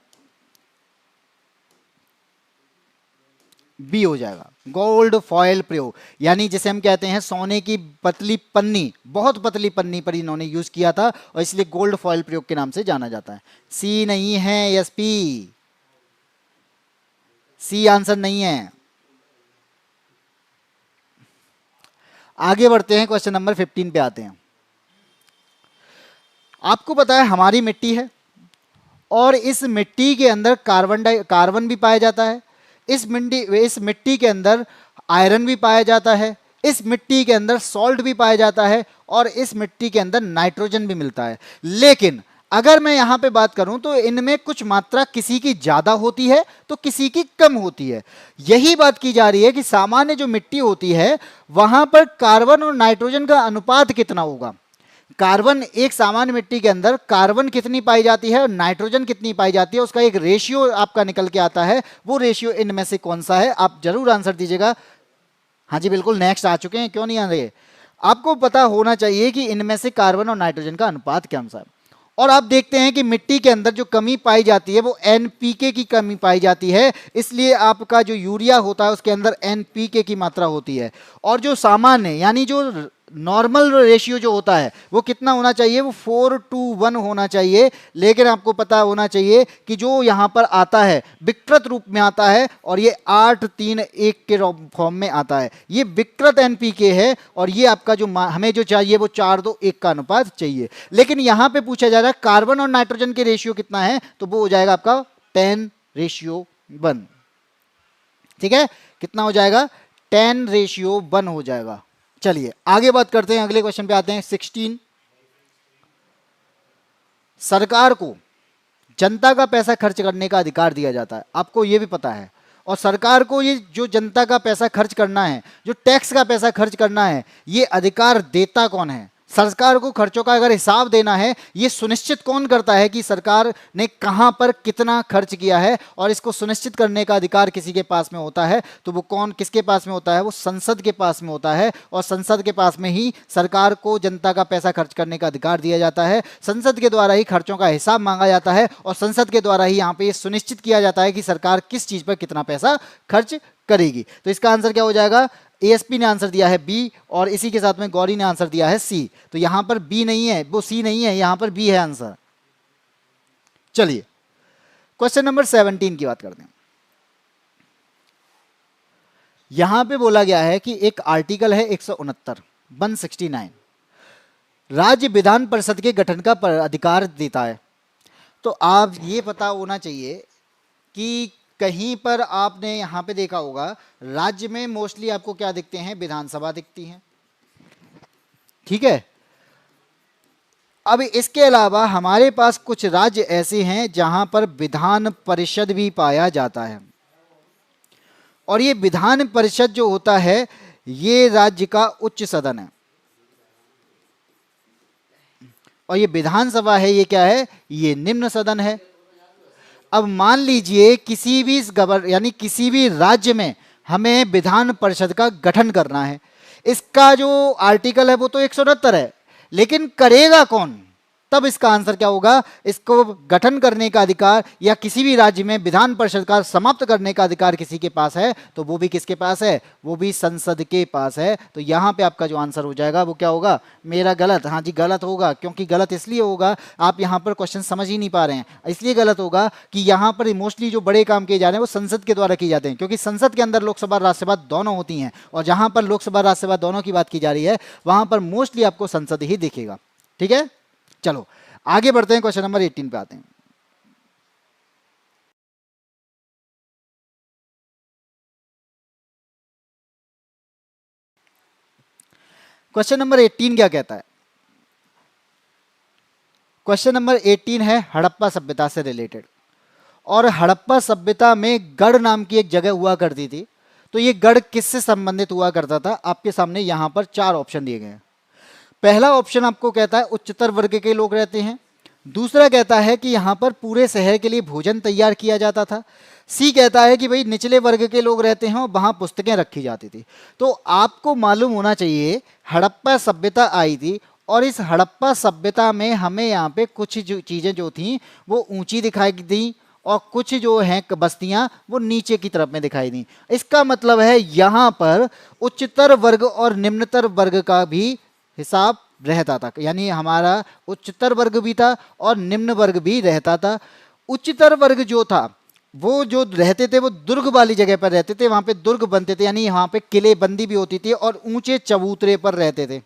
बी हो जाएगा, गोल्ड फॉयल प्रयोग, यानी जिसे हम कहते हैं सोने की पतली पन्नी, बहुत पतली पन्नी पर इन्होंने यूज किया था और इसलिए गोल्ड फॉयल प्रयोग के नाम से जाना जाता है। सी नहीं है, एसपी, सी आंसर नहीं है। आगे बढ़ते हैं, क्वेश्चन नंबर 15 पे आते हैं। आपको पता है हमारी मिट्टी है और इस मिट्टी के अंदर कार्बन भी पाया जाता है, इस मिट्टी के अंदर आयरन भी पाया जाता है, इस मिट्टी के अंदर सॉल्ट भी पाया जाता है और इस मिट्टी के अंदर नाइट्रोजन भी मिलता है। लेकिन अगर मैं यहां पे बात करूं तो इनमें कुछ मात्रा किसी की ज्यादा होती है तो किसी की कम होती है। यही बात की जा रही है कि सामान्य जो मिट्टी होती है वहां पर कार्बन और नाइट्रोजन का अनुपात कितना होगा। कार्बन, एक सामान्य मिट्टी के अंदर कार्बन कितनी पाई जाती है और नाइट्रोजन कितनी पाई जाती है, उसका एक रेशियो आपका निकल के आता है। वो रेशियो इनमें से कौन सा है, आप जरूर आंसर दीजिएगा। हाँ जी बिल्कुल, नेक्स्ट आ चुके हैं, क्यों नहीं आ रहे। आपको पता होना चाहिए कि इनमें से कार्बन और नाइट्रोजन का अनुपात क्या है। और आप देखते हैं कि मिट्टी के अंदर जो कमी पाई जाती है वो एनपीके की कमी पाई जाती है, इसलिए आपका जो यूरिया होता है उसके अंदर एनपीके की मात्रा होती है। और जो सामान्य यानी जो नॉर्मल रेशियो जो होता है वो कितना होना चाहिए, वो 4:1 होना चाहिए। लेकिन आपको पता होना चाहिए कि जो यहाँ पर आता है विकृत रूप में आता है और ये 8:3:1 के फॉर्म में आता है, ये विकृत एनपीके है। और ये आपका जो हमें जो चाहिए वो 4:2:1 का अनुपात चाहिए। लेकिन यहाँ पे पूछा जा रहा है कार्बन और नाइट्रोजन के रेशियो कितना है, तो वो हो जाएगा आपका 10:1। ठीक है, कितना हो जाएगा, 10:1 हो जाएगा। चलिए आगे बात करते हैं, अगले क्वेश्चन पे आते हैं। 16, सरकार को जनता का पैसा खर्च करने का अधिकार दिया जाता है, आपको यह भी पता है। और सरकार को ये जो जनता का पैसा खर्च करना है, जो टैक्स का पैसा खर्च करना है, ये अधिकार देता कौन है। सरकार को खर्चों का अगर हिसाब देना है, ये सुनिश्चित कौन करता है कि सरकार ने कहां पर कितना खर्च किया है, और इसको सुनिश्चित करने का अधिकार किसी के पास में होता है। तो वो कौन, किसके पास में होता है, वो संसद के पास में होता है। और संसद के पास में ही सरकार को जनता का पैसा खर्च करने का अधिकार दिया जाता है। संसद के द्वारा ही खर्चों का हिसाब मांगा जाता है और संसद के द्वारा ही यहाँ पे ये सुनिश्चित किया जाता है कि सरकार किस चीज पर कितना पैसा खर्च करेगी। तो इसका आंसर क्या हो जाएगा, एएसपी ने आंसर दिया है बी और इसी के साथ में गौरी ने आंसर दिया है सी। तो यहां पर बी नहीं है, वो सी नहीं है, यहां पर बी है आंसर। चलिए क्वेश्चन नंबर 17 की बात करते हैं। यहां पे बोला गया है कि एक आर्टिकल है 169 राज्य विधान परिषद के गठन का अधिकार देता है। तो आप ये पता होना चाहिए कि कहीं पर आपने यहां पे देखा होगा राज्य में मोस्टली आपको क्या दिखते हैं, विधानसभा दिखती है। ठीक है, अब इसके अलावा हमारे पास कुछ राज्य ऐसे हैं जहां पर विधान परिषद भी पाया जाता है। और ये विधान परिषद जो होता है ये राज्य का उच्च सदन है, और ये विधानसभा है, ये क्या है, ये निम्न सदन है। अब मान लीजिए किसी भी यानी किसी भी राज्य में हमें विधान परिषद का गठन करना है, इसका जो आर्टिकल है वो तो 169 है, लेकिन करेगा कौन, तब इसका आंसर क्या होगा, इसको गठन करने का अधिकार या किसी भी राज्य में विधान परिषद का समाप्त करने का अधिकार किसी के पास है, तो वो भी किसके पास है, वो भी संसद के पास है। तो यहां पे आपका जो आंसर हो जाएगा वो क्या होगा, मेरा गलत, हाँ जी गलत होगा। क्योंकि गलत इसलिए होगा, आप यहां पर क्वेश्चन समझ ही नहीं पा रहे हैं, इसलिए गलत होगा कि यहां पर मोस्टली जो बड़े काम किए जा रहे हैं वो संसद के द्वारा किए जाते हैं, क्योंकि संसद के अंदर लोकसभा राज्यसभा दोनों होती हैं, और जहां पर लोकसभा राज्यसभा दोनों की बात की जा रही है वहां पर मोस्टली आपको संसद ही दिखेगा। ठीक है, चलो आगे बढ़ते हैं, क्वेश्चन नंबर 18 पे आते हैं। क्वेश्चन नंबर 18 क्या कहता है, क्वेश्चन नंबर 18 है हड़प्पा सभ्यता से रिलेटेड। और हड़प्पा सभ्यता में गढ़ नाम की एक जगह हुआ करती थी। तो ये गढ़ किससे संबंधित हुआ करता था, आपके सामने यहां पर 4 ऑप्शन दिए गए हैं। पहला ऑप्शन आपको कहता है उच्चतर वर्ग के लोग रहते हैं। दूसरा कहता है कि यहाँ पर पूरे शहर के लिए भोजन तैयार किया जाता था। सी कहता है कि भाई निचले वर्ग के लोग रहते हैं और वहाँ पुस्तकें रखी जाती थी। तो आपको मालूम होना चाहिए हड़प्पा सभ्यता आई थी और इस हड़प्पा सभ्यता में हमें यहाँ पे कुछ जो चीज़ें जो थी वो ऊंची दिखाई दी और कुछ जो हैं बस्तियां वो नीचे की तरफ में दिखाई दी। इसका मतलब है यहाँ पर उच्चतर वर्ग और निम्नतर वर्ग का भी हिसाब रहता था, यानी हमारा उच्चतर वर्ग भी था और निम्न वर्ग भी रहता था। उच्चतर वर्ग जो था वो जो रहते थे वो दुर्ग वाली जगह पर रहते थे, वहां पे दुर्ग बनते थे, यानी वहां पे किले बंदी भी होती थी और ऊंचे चबूतरे पर रहते थे।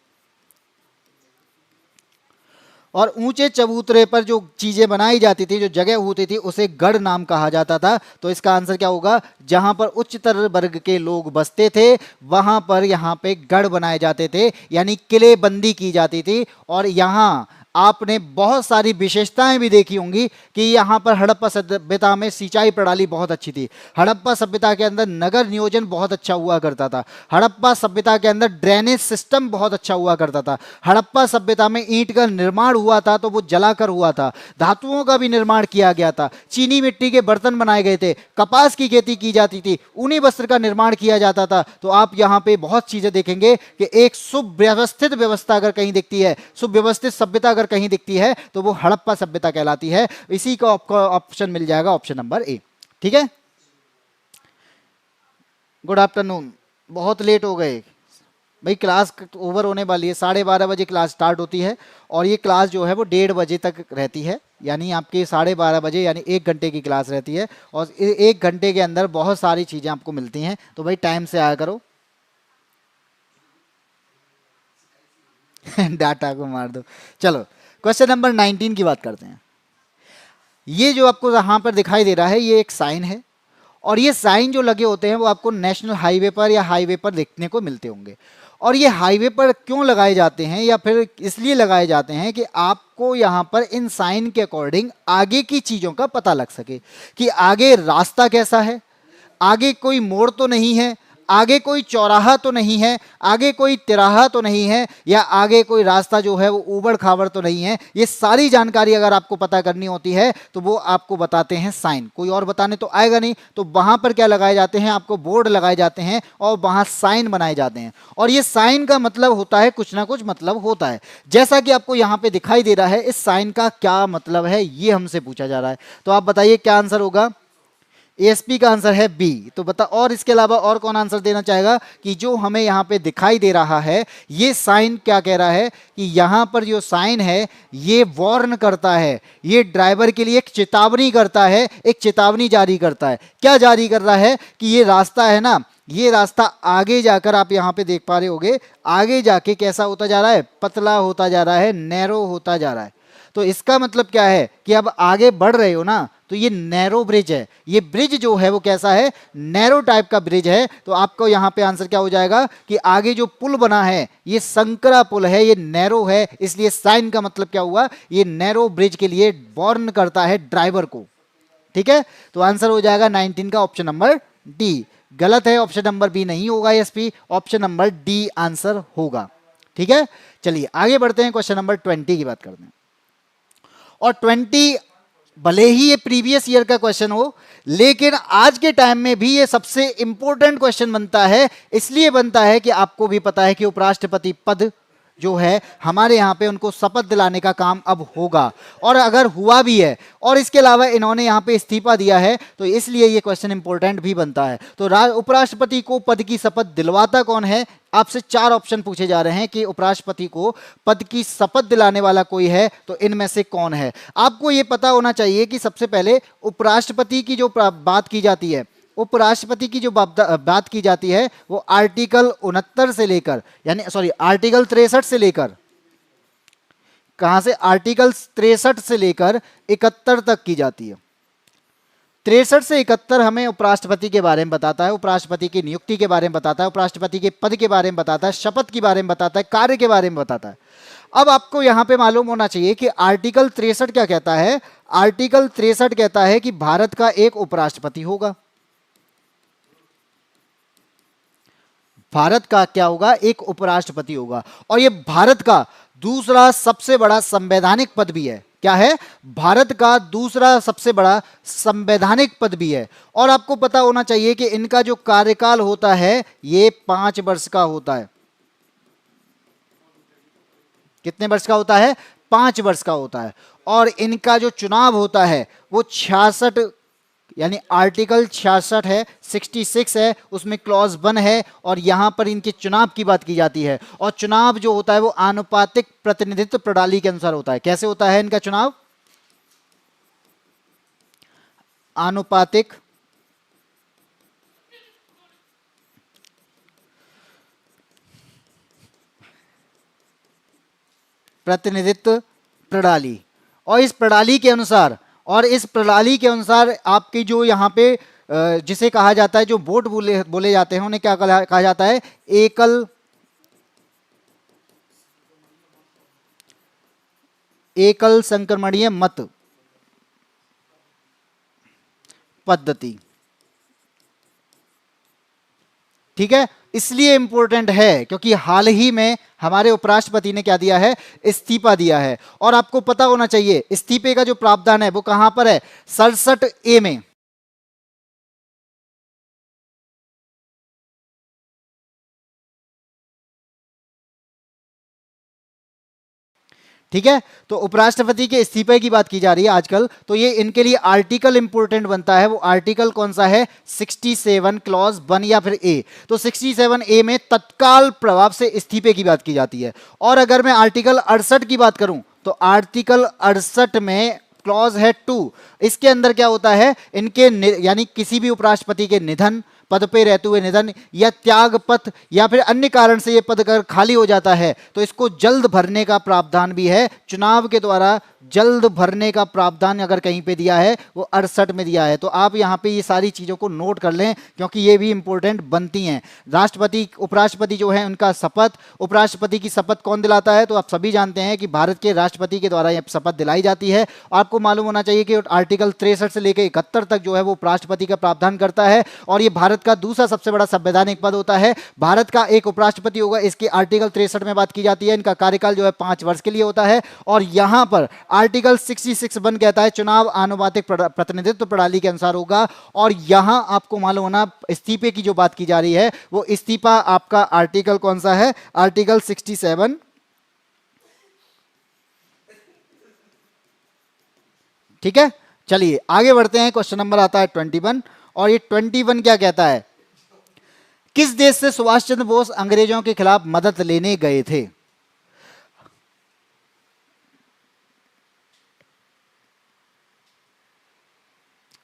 और ऊंचे चबूतरे पर जो चीजें बनाई जाती थी, जो जगह होती थी, उसे गढ़ नाम कहा जाता था। तो इसका आंसर क्या होगा? जहां पर उच्चतर वर्ग के लोग बसते थे वहां पर यहाँ पे गढ़ बनाए जाते थे, यानी किलेबंदी की जाती थी। और यहाँ आपने बहुत सारी विशेषताएं भी देखी होंगी कि यहाँ पर हड़प्पा सभ्यता में सिंचाई प्रणाली बहुत अच्छी थी। हड़प्पा सभ्यता के अंदर नगर नियोजन बहुत अच्छा हुआ करता था। हड़प्पा सभ्यता के अंदर ड्रेनेज सिस्टम बहुत अच्छा हुआ करता था। हड़प्पा सभ्यता में ईंट का निर्माण हुआ था तो वो जलाकर हुआ था। धातुओं का भी निर्माण किया गया था। चीनी मिट्टी के बर्तन बनाए गए थे। कपास की खेती की जाती थी। ऊनी वस्त्र का निर्माण किया जाता था। तो आप यहाँ पे बहुत चीजें देखेंगे कि एक सुव्यवस्थित व्यवस्था अगर कहीं दिखती है, सुव्यवस्थित सभ्यता अगर कहीं दिखती है तो वो हड़प्पा सभ्यता कहलाती है। इसी का आपको ऑप्शन मिल जाएगा, ऑप्शन नंबर ए। ठीक है, गुड आफ्टरनून। बहुत लेट हो गए भाई, क्लास ओवर होने वाली है। 12:30 बजे क्लास स्टार्ट होती है और ये क्लास जो है वो 1:30 बजे तक रहती है, यानी आपके 12:30 बजे यानी 1 घंटे की क्लास रहती है। और 1 घंटे के अंदर बहुत सारी चीज़ें आपको मिलती हैं, तो भाई टाइम से आया करो। डाटा को मार दो। चलो क्वेश्चन नंबर 19 की बात करते हैं। ये जो आपको यहाँ पर दिखाई दे रहा है ये एक साइन है और ये साइन जो लगे होते हैं वो आपको नेशनल हाईवे पर या हाईवे पर देखने को मिलते होंगे। और ये हाईवे पर क्यों लगाए जाते हैं, या फिर इसलिए लगाए जाते हैं कि आपको यहाँ पर इन साइन के अकॉर्डिंग आगे की चीज़ों का पता लग सके कि आगे रास्ता कैसा है, आगे कोई मोड़ तो नहीं है, आगे कोई चौराहा तो नहीं है, आगे कोई तिराहा तो नहीं है, या आगे कोई रास्ता जो है वो ऊबड़ खाबड़ तो नहीं है। ये सारी जानकारी अगर आपको पता करनी होती है तो वो आपको बताते हैं साइन। कोई और बताने तो आएगा नहीं। तो वहां पर क्या लगाए जाते हैं? आपको बोर्ड लगाए जाते हैं और वहां साइन बनाए जाते हैं। और ये साइन का मतलब होता है, कुछ ना कुछ मतलब होता है। जैसा कि आपको यहाँ पे दिखाई दे रहा है, इस साइन का क्या मतलब है ये हमसे पूछा जा रहा है। तो आप बताइए क्या आंसर होगा? एएसपी का आंसर है बी। तो बता, और इसके अलावा और कौन आंसर देना चाहेगा कि जो हमें यहाँ पे दिखाई दे रहा है ये साइन क्या कह रहा है कि यहाँ पर जो साइन है ये वार्न करता है, ये ड्राइवर के लिए एक चेतावनी करता है, एक चेतावनी जारी करता है। क्या जारी कर रहा है कि ये रास्ता है ना, ये रास्ता आगे जाकर आप यहाँ पे देख पा रहे होगे, आगे जाके कैसा होता जा रहा है? पतला होता जा रहा है, नैरो होता जा रहा है। तो इसका मतलब क्या है कि अब आगे बढ़ रहे हो ना, तो ये नैरो ब्रिज है। ये ब्रिज जो है वो कैसा है? नैरो टाइप का ब्रिज है। तो आपको यहाँ पे आंसर क्या हो जाएगा कि आगे जो पुल बना है ये संकरा पुल है, ये नैरो है, इसलिए साइन का मतलब क्या हुआ? ये नैरो ब्रिज के लिए वार्न करता है ड्राइवर को। ठीक है, तो आंसर हो जाएगा 19 का ऑप्शन नंबर डी। गलत है, ऑप्शन नंबर बी नहीं होगा SP, option number D answer होगा। ठीक है, चलिए आगे बढ़ते हैं, क्वेश्चन नंबर 20 की बात करते हैं। और 20 भले ही ये प्रीवियस ईयर का क्वेश्चन हो, लेकिन आज के टाइम में भी ये सबसे इंपॉर्टेंट क्वेश्चन बनता है। इसलिए बनता है कि आपको भी पता है कि उपराष्ट्रपति पद जो है हमारे यहाँ पे उनको शपथ दिलाने का काम अब होगा, और अगर हुआ भी है और इसके अलावा इन्होंने यहाँ पे इस्तीफा दिया है, तो इसलिए ये क्वेश्चन इंपॉर्टेंट भी बनता है। तो उपराष्ट्रपति को पद की शपथ दिलवाता कौन है? आपसे 4 ऑप्शन पूछे जा रहे हैं कि उपराष्ट्रपति को पद की शपथ दिलाने वाला कोई है, तो इनमें से कौन है? आपको यह पता होना चाहिए कि सबसे पहले उपराष्ट्रपति की जो बात की जाती है, उपराष्ट्रपति की जो बात की जाती है वो आर्टिकल 69 से लेकर, यानी सॉरी आर्टिकल 63 से लेकर, कहां से? आर्टिकल 63 से लेकर 71 तक की जाती है। 63 से 71 हमें उपराष्ट्रपति के बारे में बताता है, उपराष्ट्रपति की नियुक्ति के बारे में बताता है, उपराष्ट्रपति के पद के बारे में बताता है, शपथ के बारे में बताता है, कार्य के बारे में बताता है। अब आपको यहां पे मालूम होना चाहिए कि आर्टिकल 63 क्या कहता है। आर्टिकल 63 कहता है कि भारत का एक उपराष्ट्रपति होगा। भारत का क्या होगा? एक उपराष्ट्रपति होगा। और ये भारत का दूसरा सबसे बड़ा संवैधानिक पद भी है। क्या है? भारत का दूसरा सबसे बड़ा संवैधानिक पद भी है। और आपको पता होना चाहिए कि इनका जो कार्यकाल होता है ये 5 वर्ष का होता है। कितने वर्ष का होता है? 5 वर्ष का होता है। और इनका जो चुनाव होता है वो 66 यानी आर्टिकल 66 है, 66 है, उसमें क्लॉज 1 है। और यहां पर इनके चुनाव की बात की जाती है। और चुनाव जो होता है वो आनुपातिक प्रतिनिधित्व प्रणाली के अनुसार होता है। कैसे होता है इनका चुनाव? आनुपातिक प्रतिनिधित्व प्रणाली। और इस प्रणाली के अनुसार आपकी जो यहाँ पे जिसे कहा जाता है, जो वोट बोले जाते हैं उन्हें क्या कहा जाता है? एकल संक्रमणीय मत पद्धति। ठीक है, इसलिए इंपॉर्टेंट है क्योंकि हाल ही में हमारे उपराष्ट्रपति ने क्या दिया है? इस्तीफा दिया है। और आपको पता होना चाहिए इस्तीफे का जो प्रावधान है वो कहां पर है? 67A में। ठीक है, तो उपराष्ट्रपति के इस्तीफे की बात की जा रही है आजकल, तो ये इनके लिए आर्टिकल इंपॉर्टेंट बनता है। वो आर्टिकल कौन सा है? 67 क्लॉज 1 या फिर ए। तो 67A में तत्काल प्रभाव से इस्तीफे की बात की जाती है। और अगर मैं आर्टिकल 68 की बात करूं तो आर्टिकल 68 में क्लॉज है 2। इसके अंदर क्या होता है? इनके यानी किसी भी उपराष्ट्रपति के निधन, पद पे रहते हुए निधन या त्यागपत्र या फिर अन्य कारण से ये पद अगर खाली हो जाता है तो इसको जल्द भरने का प्रावधान भी है। चुनाव के द्वारा जल्द भरने का प्रावधान अगर कहीं पे दिया है वो 68 में दिया है। तो आप यहाँ पे ये सारी चीजों को नोट कर लें क्योंकि ये भी इंपॉर्टेंट बनती हैं। राष्ट्रपति उपराष्ट्रपति जो है उनका शपथ, उपराष्ट्रपति की शपथ कौन दिलाता है? तो आप सभी जानते हैं कि भारत के राष्ट्रपति के द्वारा यह शपथ दिलाई जाती है। आपको मालूम होना चाहिए कि आर्टिकल 63 से लेकर 71 तक जो है वो उपराष्ट्रपति का प्रावधान करता है। और ये भारत का दूसरा सबसे बड़ा संवैधानिक पद होता है। भारत का एक उपराष्ट्रपति होगा, इसकी आर्टिकल 63 में बात की जाती है। इनका कार्यकाल जो है 5 वर्ष के लिए होता है। और यहां पर आर्टिकल 66(1) कहता है चुनाव आनुपातिक प्रतिनिधित्व प्रणाली के अनुसार होगा। और यहां आपको मालूम होना इस्तीफे की जो बात की जा रही है वो इस्तीफा आपका आर्टिकल कौन सा है? आर्टिकल 67। ठीक है, चलिए आगे बढ़ते हैं। क्वेश्चन नंबर आता है 21। और ये 21 क्या कहता है? किस देश से सुभाष चंद्र बोस अंग्रेजों के खिलाफ मदद लेने गए थे?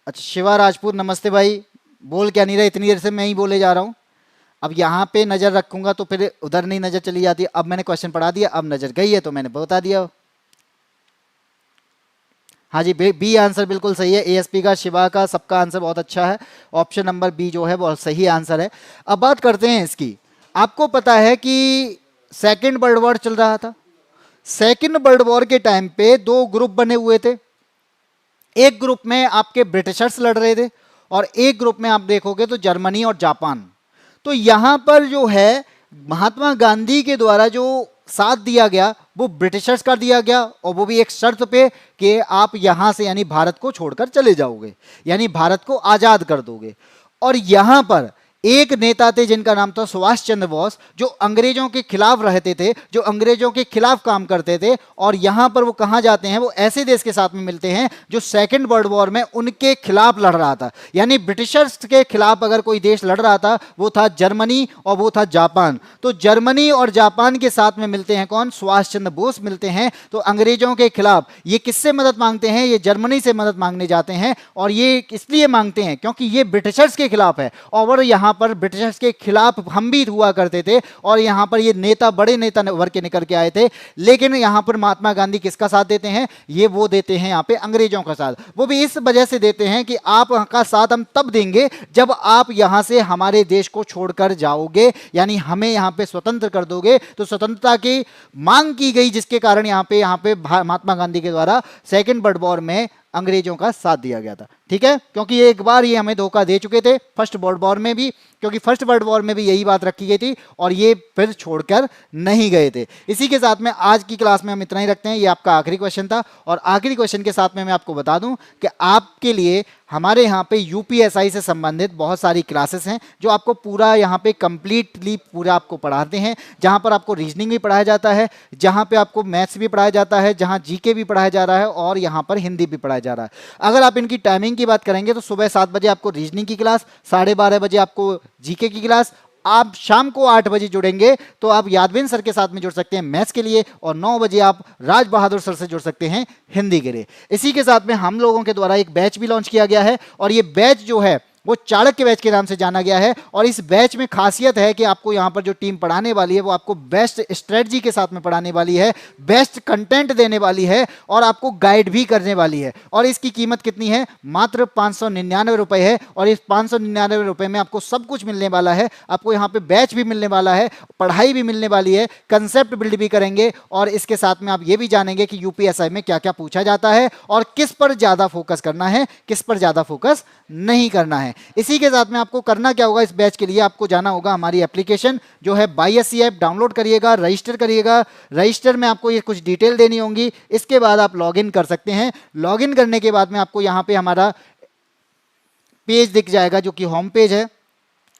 अच्छा, शिवा राजपूत, नमस्ते भाई। बोल क्या नहीं रहा? इतनी देर से मैं ही बोले जा रहा हूं। अब यहां पे नजर रखूंगा तो फिर उधर नहीं नजर चली जाती। अब मैंने क्वेश्चन पढ़ा दिया, अब नजर गई है तो मैंने बता दिया। हाँ जी, बी आंसर बिल्कुल सही है। एएसपी का, शिवा का, सबका आंसर बहुत अच्छा है। ऑप्शन नंबर बी जो है बहुत सही आंसर है। अब बात करते हैं इसकी। आपको पता है कि सेकेंड वर्ल्ड वॉर चल रहा था। सेकेंड वर्ल्ड वॉर के टाइम पे 2 ग्रुप बने हुए थे। एक ग्रुप में आपके ब्रिटिशर्स लड़ रहे थे और एक ग्रुप में आप देखोगे तो जर्मनी और जापान। तो यहां पर जो है महात्मा गांधी के द्वारा जो साथ दिया गया वो ब्रिटिशर्स का दिया गया, और वो भी एक शर्त पे कि आप यहां से यानी भारत को छोड़कर चले जाओगे, यानी भारत को आजाद कर दोगे। और यहां पर एक नेता थे जिनका नाम था सुभाष चंद्र बोस, जो अंग्रेजों के खिलाफ रहते थे, जो अंग्रेजों के खिलाफ काम करते थे। और यहां पर वो कहां जाते हैं? वो ऐसे देश के साथ में मिलते हैं जो सेकेंड वर्ल्ड वॉर में उनके खिलाफ लड़ रहा था। यानी ब्रिटिशर्स के खिलाफ अगर कोई देश लड़ रहा था वो था जर्मनी और वो था जापान। तो जर्मनी और जापान के साथ में मिलते हैं कौन? सुभाष चंद्र बोस मिलते हैं। तो अंग्रेजों के खिलाफ ये किससे मदद मांगते हैं? ये जर्मनी से मदद मांगने जाते हैं। और ये इसलिए मांगते हैं क्योंकि ये ब्रिटिशर्स के खिलाफ है और यहां पर ब्रिटिशर्स के खिलाफ हम भी हुआ करते थे। और यहां पर ये नेता, बड़े नेता वर्ग के निकल के आए थे। लेकिन यहां पर महात्मा गांधी किसका साथ देते हैं? ये वो देते हैं यहां पे अंग्रेजों का साथ। वो भी इस वजह से देते हैं कि आपका साथ हम तब देंगे जब आप यहां से हमारे देश को छोड़कर जाओगे, यानी हमें यहां पे स्वतंत्र कर दोगे। तो स्वतंत्रता की मांग की गई, जिसके कारण यहां पे महात्मा गांधी के द्वारा सेकेंड वर्ल्ड वॉर में अंग्रेजों का साथ दिया गया था। ठीक है, क्योंकि ये एक बार ये हमें धोखा दे चुके थे फर्स्ट वर्ल्ड वॉर में भी, क्योंकि फर्स्ट वर्ल्ड वॉर में भी यही बात रखी गई थी और ये फिर छोड़कर नहीं गए थे। इसी के साथ में आज की क्लास में हम इतना ही रखते हैं। ये आपका आखिरी क्वेश्चन था और आखिरी क्वेश्चन के साथ में मैं आपको बता दूं कि आपके लिए हमारे यहाँ पे यूपीएसआई से संबंधित बहुत सारी क्लासेस हैं जो आपको पूरा यहाँ पे कंप्लीटली पूरा आपको पढ़ाते हैं, जहाँ पर आपको रीजनिंग भी पढ़ाया जाता है, जहाँ पे आपको मैथ्स भी पढ़ाया जाता है, जहाँ जीके भी पढ़ाया जा रहा है और यहाँ पर हिंदी भी पढ़ाया जा रहा है। अगर आप इनकी टाइमिंग की बात करेंगे तो सुबह 7 बजे आपको रीजनिंग की क्लास, 12:30 बजे आपको जीके की क्लास, आप शाम को 8 बजे जुड़ेंगे तो आप यादविन सर के साथ में जुड़ सकते हैं मैथ्स के लिए, और 9 बजे आप राज बहादुर सर से जुड़ सकते हैं हिंदी के लिए। इसी के साथ में हम लोगों के द्वारा एक बैच भी लॉन्च किया गया है और ये बैच जो है वो चाणक्य बैच के नाम से जाना गया है। और इस बैच में खासियत है कि आपको यहाँ पर जो टीम पढ़ाने वाली है वो आपको बेस्ट स्ट्रेटजी के साथ में पढ़ाने वाली है, बेस्ट कंटेंट देने वाली है और आपको गाइड भी करने वाली है। और इसकी कीमत कितनी है? मात्र 599 रुपए है। और इस 599 रुपए में आपको सब कुछ मिलने वाला है। आपको यहाँ पे बैच भी मिलने वाला है, पढ़ाई भी मिलने वाली है, कंसेप्ट बिल्ड भी करेंगे और इसके साथ में आप ये भी जानेंगे कि यूपीएसआई में क्या क्या पूछा जाता है और किस पर ज्यादा फोकस करना है, किस पर ज्यादा फोकस नहीं करना है। इसी के साथ में आपको करना क्या होगा, इस बैच के लिए आपको जाना होगा हमारी एप्लीकेशन जो है बाईएससी ऐप, डाउनलोड करिएगा, रजिस्टर करिएगा। रजिस्टर में आपको ये कुछ डिटेल देनी होंगी, इसके बाद आप लॉगिन कर सकते हैं। लॉगिन करने के बाद में आपको यहाँ पे हमारा पेज दिख जाएगा जो कि होम पेज है।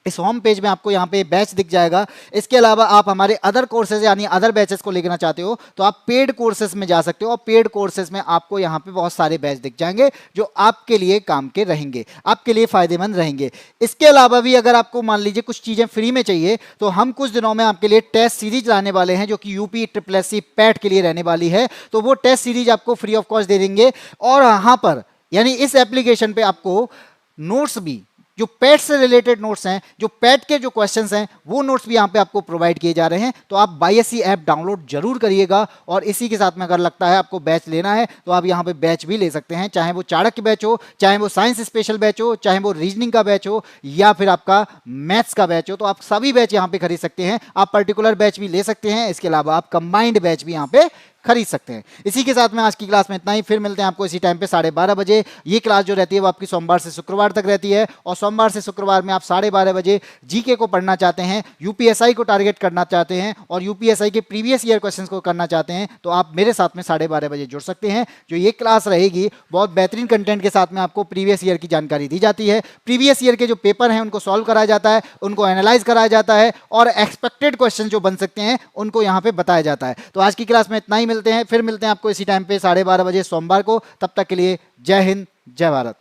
इस होम पेज में आपको यहाँ पे बैच दिख जाएगा। इसके अलावा आप हमारे अदर कोर्सेज यानी अदर बैचेस को लेना चाहते हो तो आप पेड कोर्सेज में जा सकते हो और पेड कोर्सेज में आपको यहाँ पे बहुत सारे बैच दिख जाएंगे जो आपके लिए काम के रहेंगे, आपके लिए फायदेमंद रहेंगे। इसके अलावा भी अगर आपको मान लीजिए कुछ चीज़ें फ्री में चाहिए तो हम कुछ दिनों में आपके लिए टेस्ट सीरीज लाने वाले हैं जो कि यूपी SSC पैट के लिए रहने वाली है। तो वो टेस्ट सीरीज आपको फ्री ऑफ कॉस्ट दे देंगे और यहाँ पर यानी इस एप्लीकेशन पे आपको नोट्स भी, जो पैट से रिलेटेड नोट्स हैं, जो पैट के जो क्वेश्चंस हैं वो नोट्स भी यहाँ पे आपको प्रोवाइड किए जा रहे हैं। तो आप बाईएससी ऐप डाउनलोड जरूर करिएगा और इसी के साथ में अगर लगता है आपको बैच लेना है तो आप यहाँ पे बैच भी ले सकते हैं, चाहे वो चाणक्य बैच हो, चाहे वो साइंस स्पेशल बैच हो, चाहे वो रीजनिंग का बैच हो या फिर आपका मैथ्स का बैच हो। तो आप सभी बैच यहाँ पे खरीद सकते हैं। आप पर्टिकुलर बैच भी ले सकते हैं, इसके अलावा आप कंबाइंड बैच भी यहाँ पे खरीद सकते हैं। इसी के साथ में आज की क्लास में इतना ही। फिर मिलते हैं आपको इसी टाइम पे 12:30 बजे। ये क्लास जो रहती है वो आपकी सोमवार से शुक्रवार तक रहती है और सोमवार से शुक्रवार में आप 12:30 बजे जीके को पढ़ना चाहते हैं, यूपीएसआई को टारगेट करना चाहते हैं और यूपीएसआई के प्रीवियस ईयर क्वेश्चंस को करना चाहते हैं तो आप मेरे साथ में 12:30 बजे जुड़ सकते हैं। जो ये क्लास रहेगी बहुत बेहतरीन कंटेंट के साथ में आपको प्रीवियस ईयर की जानकारी दी जाती है। प्रीवियस ईयर के जो पेपर हैं उनको सॉल्व कराया जाता है, उनको एनालाइज कराया जाता है और एक्सपेक्टेड क्वेश्चन जो बन सकते हैं उनको यहाँ पे बताया जाता है। तो आज की क्लास में इतना ही। मिलते हैं, फिर मिलते हैं आपको इसी टाइम पे 12:30 बजे सोमवार को। तब तक के लिए जय हिंद, जय भारत।